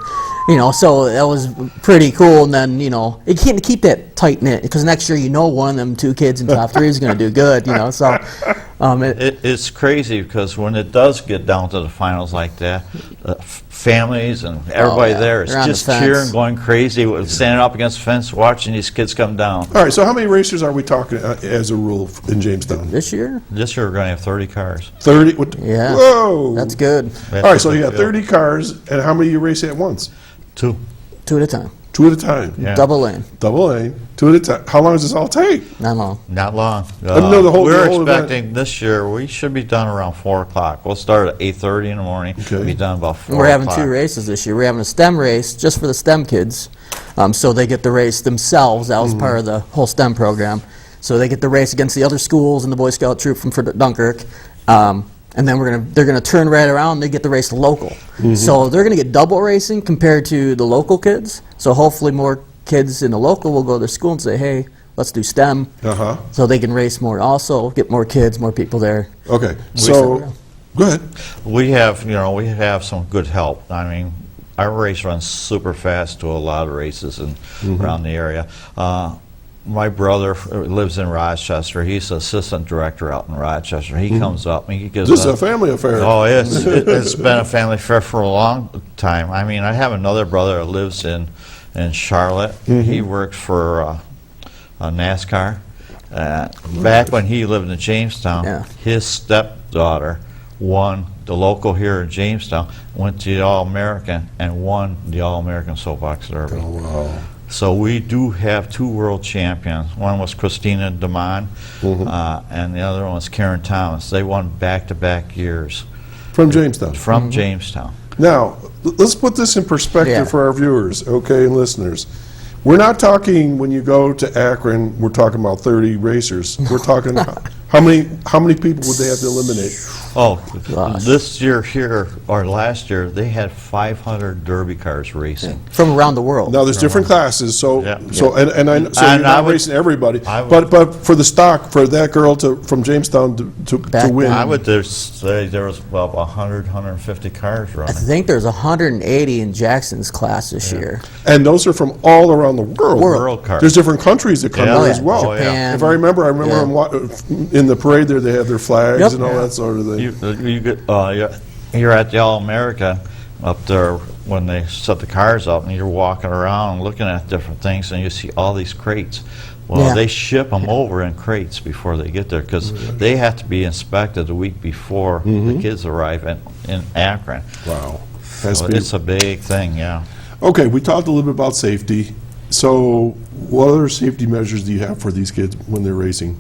So that was pretty cool. And then, you can't keep that tight knit, because next year one of them two kids in top three is going to do good. So It's crazy because when it does get down to the finals like that, families and everybody yeah. there is They're on the just fence. cheering, going crazy, standing up against the fence, watching these kids come down. All right, so how many racers are we talking as a rule in Jamestown? this year, This year we're going to have 30 cars. 30? yeah, Whoa! that's good. All right, so you got 30 cars, and how many you race at once? Two. 2 at a time, Two at a time. Yeah. double lane, Double lane, 2 at a time. How long does this all take? not long. Not long. no, the whole- we're the whole event. expecting this year we should be done around 4 o'clock. We'll start at 8:30 in the morning. Okay. Be done about 4 We're having o'clock. 2 races this year. We're having a STEM race just for the STEM kids, so they get the race themselves. That was part of the whole STEM program. So they get the race against the other schools and the Boy Scout troop from Dunkirk. And then they're gonna turn right around and they get the race local. So they're gonna get double racing compared to the local kids. So hopefully more kids in the local will go to their school and say, hey, let's do STEM. Uh-huh. So they can race more also, get more kids, more people there. Okay, so, go ahead. We have some good help. I mean, our race runs super fast to a lot of races around the area. My brother lives in Rochester. He's assistant director out in Rochester. He comes up and he gives This is us a family affair. Oh, it's been a family affair for a long time. I mean, I have another brother that lives in Charlotte. He works for NASCAR. Back when he lived in Jamestown, Yeah. his stepdaughter won the local here in Jamestown, went to the All-American, and won the All-American Soapbox Derby. Oh, wow. So we do have 2 world champions. One was Christina DeMond, and the other one was Karen Thomas. They won back-to-back years. From Jamestown. From Jamestown. Now, let's put this in perspective Yeah. for our viewers, okay, and listeners. We're not talking when you go to Akron, we're talking about 30 racers. We're talking how many people would they have to eliminate? Oh, Gosh. this year here, or last year, they had 500 Derby cars racing. From around the world. Now, there's different classes, so Yeah. so and I so And you're I not would- racing everybody, I would- but for the stock for that girl from Jamestown to Back win. I would say there was about 100, 150 cars I running. think there's 180 in Jackson's class this year. And those are from all around the world. World cars. There's different countries that come Yeah. there Oh, as yeah. well. Oh, yeah. Japan. If I remember Yeah. in the parade there, they have their flags Yep. and all that sort of thing. You get, you're at the All-America up there when they set the cars up, and you're walking around looking at different things, and you see all these crates. Well, Yeah. they ship them over in crates before they get there, because they have to be inspected the week before the kids arrive in Akron. Wow. Has So to be- it's a big thing, yeah. Okay, we talked a little bit about safety. So what other safety measures do you have for these kids when they're racing?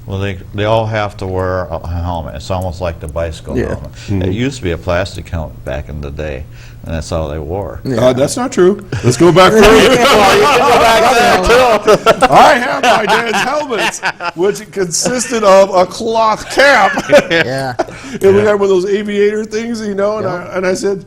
Well, they all have to wear a helmet. It's almost like the bicycle Yeah. helmet. It used to be a plastic helmet back in the day, and that's all they wore. That's not true. Let's go back further. I have my dad's helmets, which consisted of a cloth cap. Yeah. And we had one of those aviator things, and I said,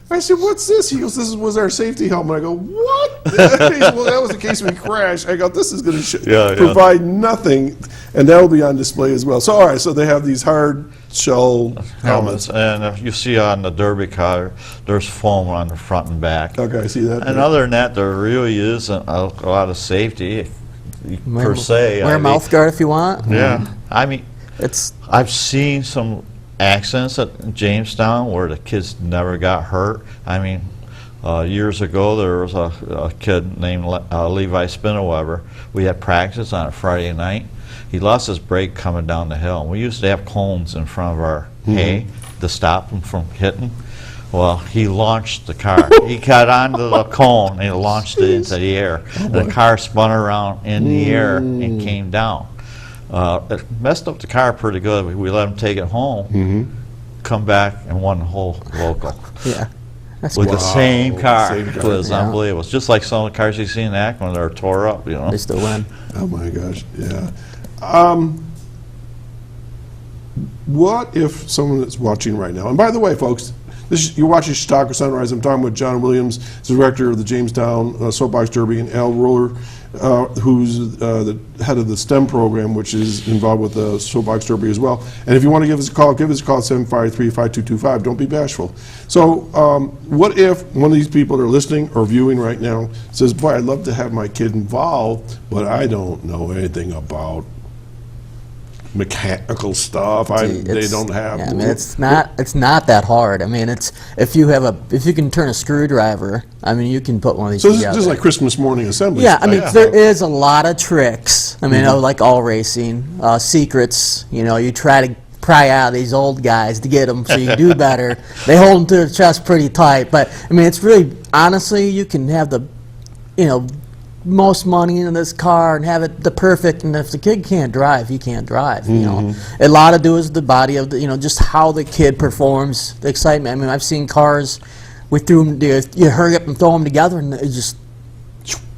what's this? He goes, this was our safety helmet. I go, what? He said, well, that was in case we crash. I go, this is going to Yeah. provide nothing, and that will be on display as well. So, all right, so they have these hard shell helmets. And if you see on the Derby car, there's foam on the front and back. Okay, I see that. And other than that, there really isn't a lot of safety per se. Wear a mouth guard if you want. Yeah. I mean, It's I've seen some accidents at Jamestown where the kids never got hurt. I mean, years ago there was a kid named Levi Spinnelweber. We had practice on a Friday night. He lost his brake coming down the hill. We used to have cones in front of our hay to stop him from hitting. Well, he launched the car. He got onto the cone and he launched it into the air. The car spun around in the air and came down. It messed up the car pretty good. We let him take it home, come back, and won the whole local. yeah. That's With cool. the same car. Same It car. was Yeah. unbelievable. It's just like some of the cars you see in Akron that are tore up, you know. They still win. Oh my gosh, yeah. What if someone that's watching right now, and by the way, folks, you're watching Chautauqua Sunrise. I'm talking with John Williams, the director of the Jamestown Soapbox Derby, and Al Roller, who's the head of the STEM program, which is involved with the Soapbox Derby as well. And if you want to give us a call at 753-5225. Don't be bashful. So what if one of these people that are listening or viewing right now says, boy, I'd love to have my kid involved, but I don't know anything about mechanical stuff. They It's- don't have. Yeah, I mean, it's not that hard. I mean, it's if you can turn a screwdriver. I mean, you can put one of these So this is together. just like Christmas morning assembly. Yeah, I mean, stuff. there is a lot of tricks. I mean, like all racing, secrets. You know, you try to pry out these old guys to get them so you do better. They hold them to their chest pretty tight. But I mean, it's really honestly, you can have the, most money in this car and have it the perfect. And if the kid can't drive, he can't drive. You know, a lot to do is the body of the, just how the kid performs, the excitement. I mean, I've seen cars. We threw them. You hurry up and throw them together, and it just.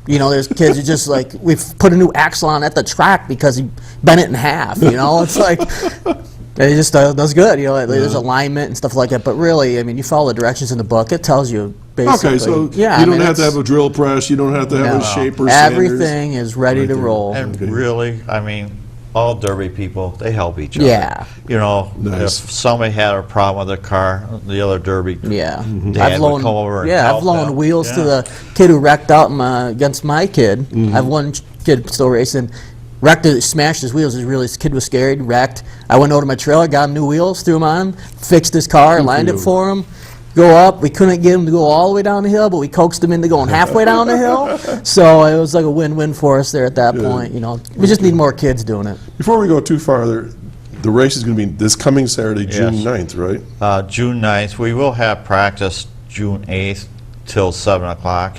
There's kids who just like, we've put a new axle on at the track because he bent it in half, It's like, it just does good, There's alignment and stuff like that. But really, I mean, you follow the directions in the book, it tells you basically. Okay, so yeah, you don't have to have a drill press, you don't have to have a shaper sanders. everything is ready Right to there. roll. And really, I mean, all Derby people, they help each other. Yeah. Nice. If somebody had a problem with their car, the other Derby Yeah, dad would come over and I've help loaned them. wheels to Yeah. the kid who wrecked out against my kid. I've one kid still racing. Wrecked it, smashed his wheels. His kid was scared, wrecked. I went over to my trailer, got him new wheels, threw them on him, fixed his car, lined it for him. Go up. We couldn't get him to go all the way down the hill, but we coaxed him into going halfway down the hill. So it was like a win-win for us there at that point. We just need more kids doing it. Before we go too farther, the race is going to be this coming Saturday, June Yes. 9th, right? June 9th. We will have practice June 8th till 7 o'clock.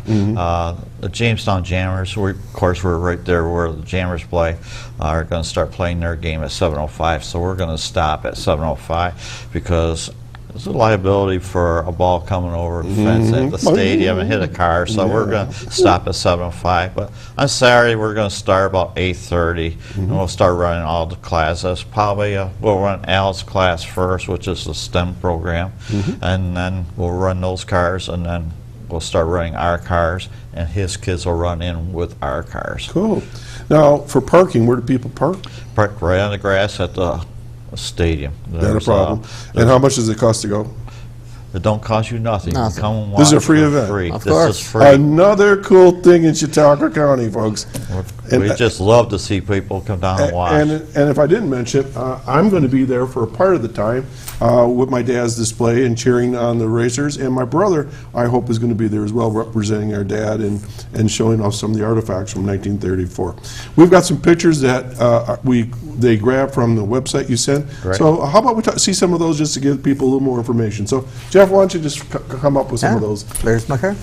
the Jamestown Jammers, of course, we're right there where the Jammers play, are going to start playing their game at 7:05. So we're going to stop at 7:05 because there's a liability for a ball coming over the fence at the stadium and hit a car. So we're going to stop at 7:05. But on Saturday, we're going to start about 8:30, and we'll start running all the classes. Probably we'll run Al's class first, which is the STEM program, and then we'll run those cars, and then we'll start running our cars, and his kids will run in with our cars. Cool. Now, for parking, where do people park? Park right on the grass at the stadium. Not a problem. And how much does it cost to go? It don't cost you nothing. You Nothing. can come and watch. This is a free for event. Free. Of this course. is free. Another cool thing in Chautauqua County, folks. We just love to see people come down and watch. And if I didn't mention, I'm going to be there for a part of the time with my dad's display and cheering on the racers. And my brother, I hope, is going to be there as well, representing our dad and showing off some of the artifacts from 1934. We've got some pictures that they grabbed from the website you sent. Right. So how about we see some of those just to give people a little more information. So Jeff, why don't you just come up with some of those? There's my car.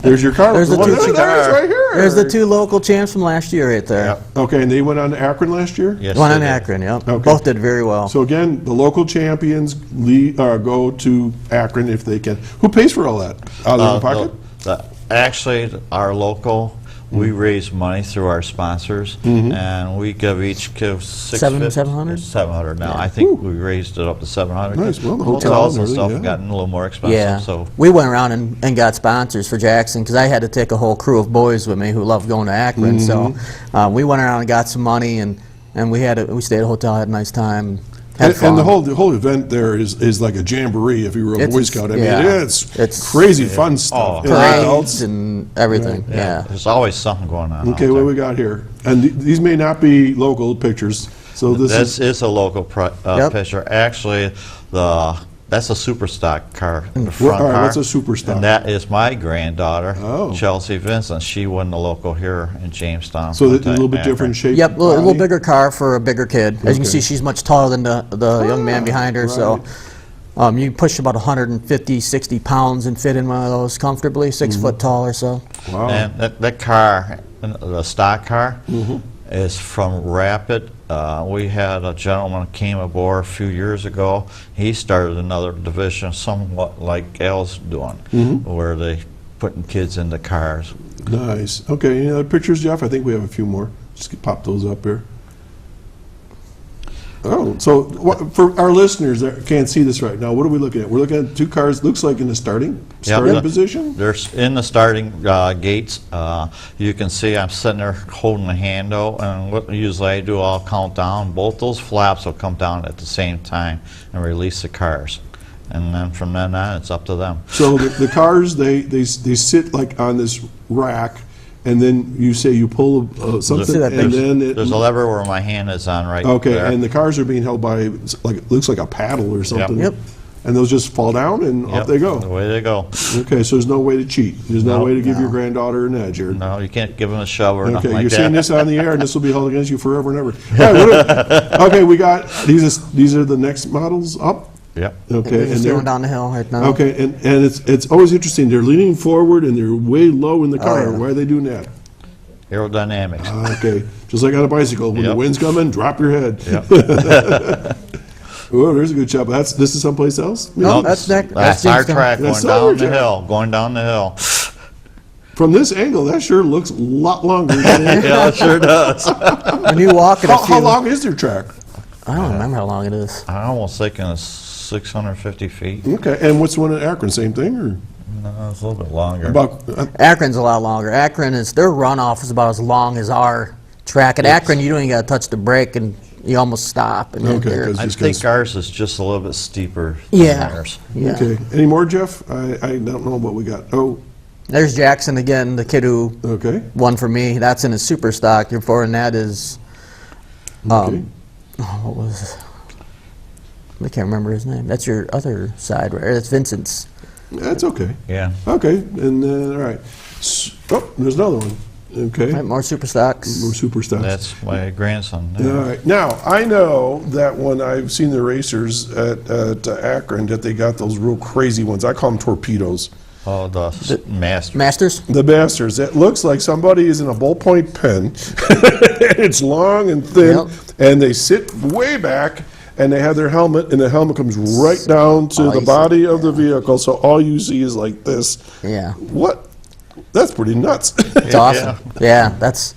There's your car. There's the Well, two there it is, cars. right here. There's the 2 local champs from last year right there. Yep. Okay, and they went on to Akron last year? Yes, One they in did. Akron, yep. Okay. Both did very well. So again, the local champions go to Akron if they can. Who pays for all that? Out of their own pocket? Actually, our local, we raise money through our sponsors, and we give each kid $700? $700 now. I think we raised it up to $700. Nice. Well, the hotels hotels and and stuff everything, have gotten a little more expensive. Yeah, So we went around and got sponsors for Jackson because I had to take a whole crew of boys with me who love going to Akron. So we went around and got some money, and we stayed at a hotel, had a nice time, had fun. And the whole event there is like a jamboree if you were a Boy Scout. I mean, yeah. it's crazy fun stuff. And parades adults. and everything. Yeah. there's always something going on. Okay, out what there. we got here? And these may not be local pictures. So This is a local Yep. picture. Actually, that's a super stock car, the All front right, car. what's a super stock? And that is my granddaughter, Oh. Chelsea Vincent. She won the local here in Jamestown. So one a little bit time. different shape. Yep, a little body? bigger car for a bigger kid. As you can see, she's much taller than the young man behind her. So you push about 150, 60 pounds and fit in one of those comfortably, 6 foot tall or so. Wow. And that car, the stock car, is from Rapid. We had a gentleman who came aboard a few years ago. He started another division, somewhat like Al's doing, where they putting kids in the cars. Nice. Okay, any other pictures, Jeff? I think we have a few more. Just pop those up here. Oh, so for our listeners that can't see this right now, what are we looking at? We're looking at 2 cars, looks like in the starting position? They're in the starting gates. You can see I'm sitting there holding the handle, and what usually I do, I'll count down. Both those flaps will come down at the same time and release the cars. And then from then on, it's up to them. So the cars, they sit like on this rack, and then you say you pull something, See that and then There's a lever where my hand is on right okay, there. and the cars are being held by like it looks like a paddle or something. Yep. And those just fall down and off they go. The way they go. Okay, so there's no way to cheat. There's no No. way to give your granddaughter an edge. No, you can't give them a shove or nothing Okay, like you're that. saying this on the air, and this will be held against you forever and ever. All right, okay, we got these are the next models up. Yep. Okay, We're and just they're going down the hill right now. okay, and it's always interesting. They're leaning forward and they're way low in the car. yeah. Why are they doing that? Aerodynamics. Okay, just like on a bicycle, when the Yep. wind's coming, drop your head. Yep. Oh, there's a good shot. This is someplace else. No, that's our Jamestown. Track That's going down the Jack. hill. Going down the hill. From this angle, that sure looks a lot longer. Than Yeah, it sure does. When you walk at a how few, long is their track? I don't remember how long it is. I'm almost thinking it's 650 feet. Okay, and what's the one in Akron? Same thing, or No, it's a little bit longer. about? Akron's a lot longer. Their runoff is about as long as our track. At Akron, you don't even got to touch the brake, and you almost stop. And Okay, they're- 'cause- I just think 'cause- ours is just a little bit steeper Yeah. than theirs. yeah. Okay, any more, Jeff? I don't know what we got. Oh, There's Jackson again, the kid who okay. won for me. That's in his super stock. Before, and that is, Okay. what was? I can't remember his name. That's your other side, right? That's Vincent's. That's okay. Yeah. Okay, and then, all right. Oh, there's another one. Okay. Right, more super stocks. More super stocks. That's my grandson. All right. Now, I know that when I've seen the racers at Akron, that they got those real crazy ones. I call them torpedoes. Oh, the master. Masters? The Masters. It looks like somebody is in a ballpoint pen. It's long and thin, Yep. and they sit way back, and they have their helmet, and the helmet comes right down to All the you body see, of the vehicle, so all you see is like this. Yeah. What? That's pretty nuts. It's awesome. Yeah, that's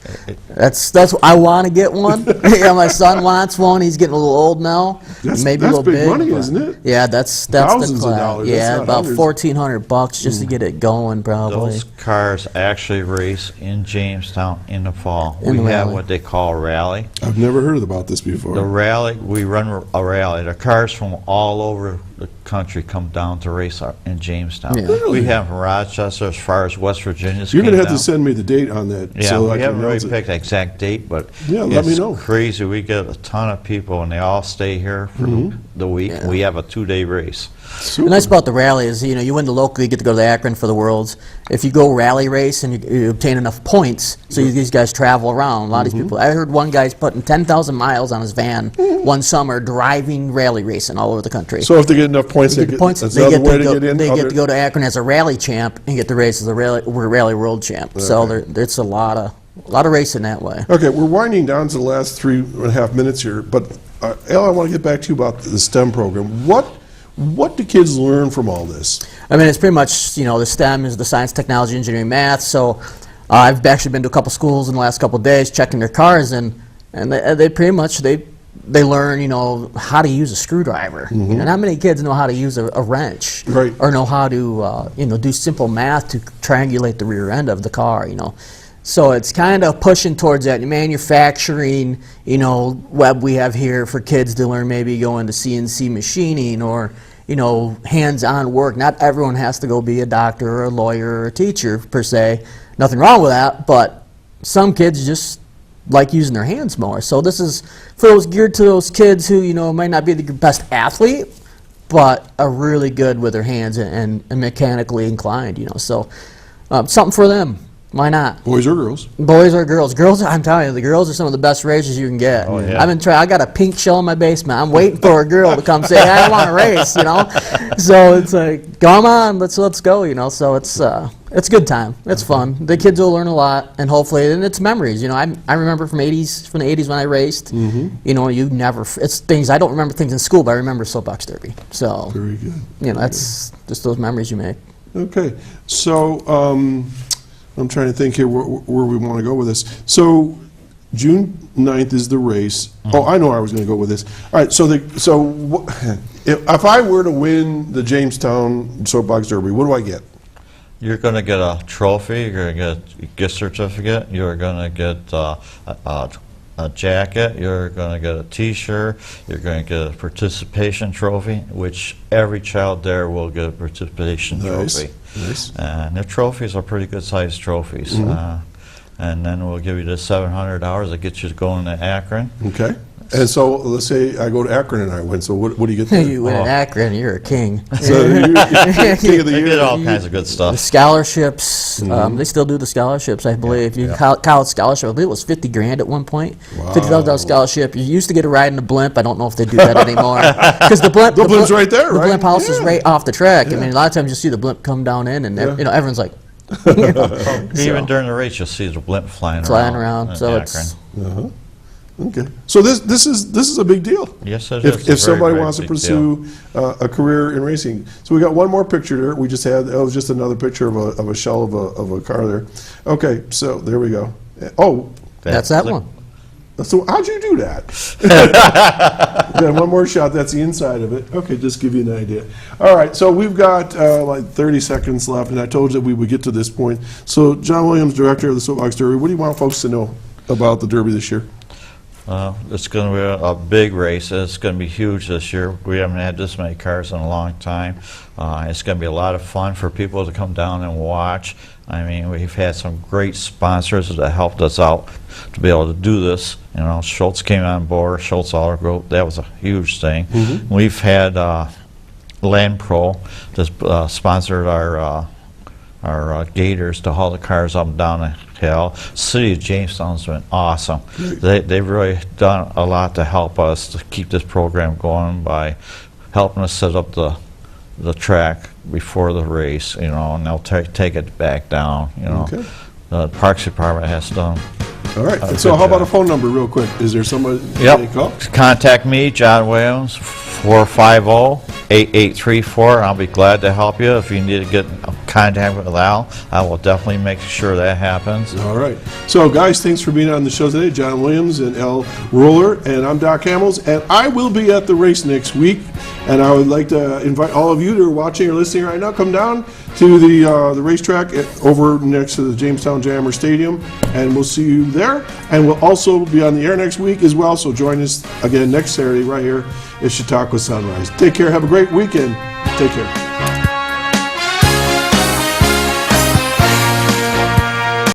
I want to get one. Yeah, my son wants one. He's getting a little old now. That's maybe a little big big money, but- isn't it? Yeah, that's Thousands the of class. dollars. Yeah, That's not about hundreds. $1,400 just to get it going, probably. Those cars actually race in Jamestown in the fall. In We the have rally. what they call a rally. I've never heard about this before. The rally, we run a rally. The cars from all over the country come down to race in Jamestown. Yeah. Really? We have from Rochester as far as West Virginia. You're going to have to send me the date on that. Yeah, so I we can haven't really announce it. picked the exact date, but Yeah, let me know. it's crazy. We get a ton of people, and they all stay here for the week. Yeah. We have a 2-day race. The nice about the rally is, you win the local, you get to go to Akron for the Worlds. If you go rally race and you obtain enough points, so these guys travel around. A lot of these people. I heard one guy's putting 10,000 miles on his van one summer driving rally racing all over the country. So if they get enough points, They they get get, points. that's They another get, way to to go, get in. they get other- to go to Akron as a rally champ and get the race as a rally world champ. So it's a lot of racing that way. Okay, we're winding down to the last 3.5 minutes here, but Al, I want to get back to you about the STEM program. What do kids learn from all this? I mean, it's pretty much, the STEM is the science, technology, engineering, math. So I've actually been to a couple schools in the last couple of days checking their cars, and they pretty much, they learn, how to use a screwdriver. And not many kids know how to use a wrench. Right. Or know how to, do simple math to triangulate the rear end of the car, So it's kind of pushing towards that manufacturing, web we have here for kids to learn, maybe go into CNC machining or, hands-on work. Not everyone has to go be a doctor or a lawyer or a teacher per se. Nothing wrong with that, but some kids just like using their hands more. So this is geared to those kids who, might not be the best athlete, but are really good with their hands and mechanically inclined, So something for them. Why not? Boys or girls? Boys or girls? Girls, I'm telling you, the girls are some of the best racers you can get. Oh, yeah. I've been trying. I got a pink shell in my basement. I'm waiting for a girl to come say, hey, I want to race, So it's like, come on, let's go, So it's a good time. It's fun. The kids will learn a lot, and hopefully, and it's memories. I remember from the 80s when I raced. It's things I don't remember things in school, but I remember soapbox derby. So Very good. that's just those memories you make. Okay, so I'm trying to think here where we want to go with this. So June 9th is the race. Oh, I know where I was going to go with this. All right, if I were to win the Jamestown Soapbox Derby, what do I get? You're going to get a trophy, you're going to get a gift certificate, you're going to get a jacket, you're going to get a t-shirt, you're going to get a participation trophy, which every child there will get a participation trophy. Nice. And the trophies are pretty good sized trophies. And then we'll give you the $700 that gets you going to Akron. Okay. And so let's say I go to Akron and I win. So what do you get there? You win in Akron, you're a king. So you're king of the They year. get all kinds of good The stuff. scholarships, they still do the scholarships, I believe. College scholarship, I believe it was $50,000 at one point. Wow. $50,000 scholarship. You used to get a ride in the blimp. I don't know if they do that anymore. Because the blimp, blimp's right there, the right? blimp house is Yeah. right off the track. I mean, a lot of times you see the blimp come down in, and everyone's like Even during the race, you'll see the blimp flying around. in So Akron. it's Okay. So this is a big deal. Yes, it is. It's a If somebody very, wants to very big pursue a career in racing. So we got one more picture there. We just had, that was just another picture of a shell of a car there. Okay, so there we go. Oh, that's that one. so how'd you do that? Then one more shot. That's the inside of it. Okay, just give you an idea. All right, so we've got like 30 seconds left, and I told you that we would get to this point. So John Williams, director of the Soapbox Derby, what do you want folks to know about the Derby this year? It's going to be a big race. It's going to be huge this year. We haven't had this many cars in a long time. It's going to be a lot of fun for people to come down and watch. I mean, we've had some great sponsors that helped us out to be able to do this. Schultz came on board, Schultz Auto Group. That was a huge thing. We've had Land Pro that sponsored our gators to haul the cars up and down the hill. City of Jamestown's been awesome. They've really done a lot to help us to keep this program going by helping us set up the the track before the race, you know, and they'll take it back down, you know. Okay. The Parks Department has done. All right. good So how about a job. phone number real quick? Is there somebody Yep. they call? Contact me, John Williams, 450-8834. I'll be glad to help you. If you need to get in contact with Al, I will definitely make sure that happens. All right. So, guys, thanks for being on the show today. John Williams and Al Roller, and I'm Doc Hamels, and I will be at the race next week. And I would like to invite all of you that are watching or listening right now, come down to the racetrack over next to the Jamestown Jammer Stadium, and we'll see you there. And we'll also be on the air next week as well, so join us again next Saturday right here at Chautauqua Sunrise. Take care. Have a great weekend. Take care.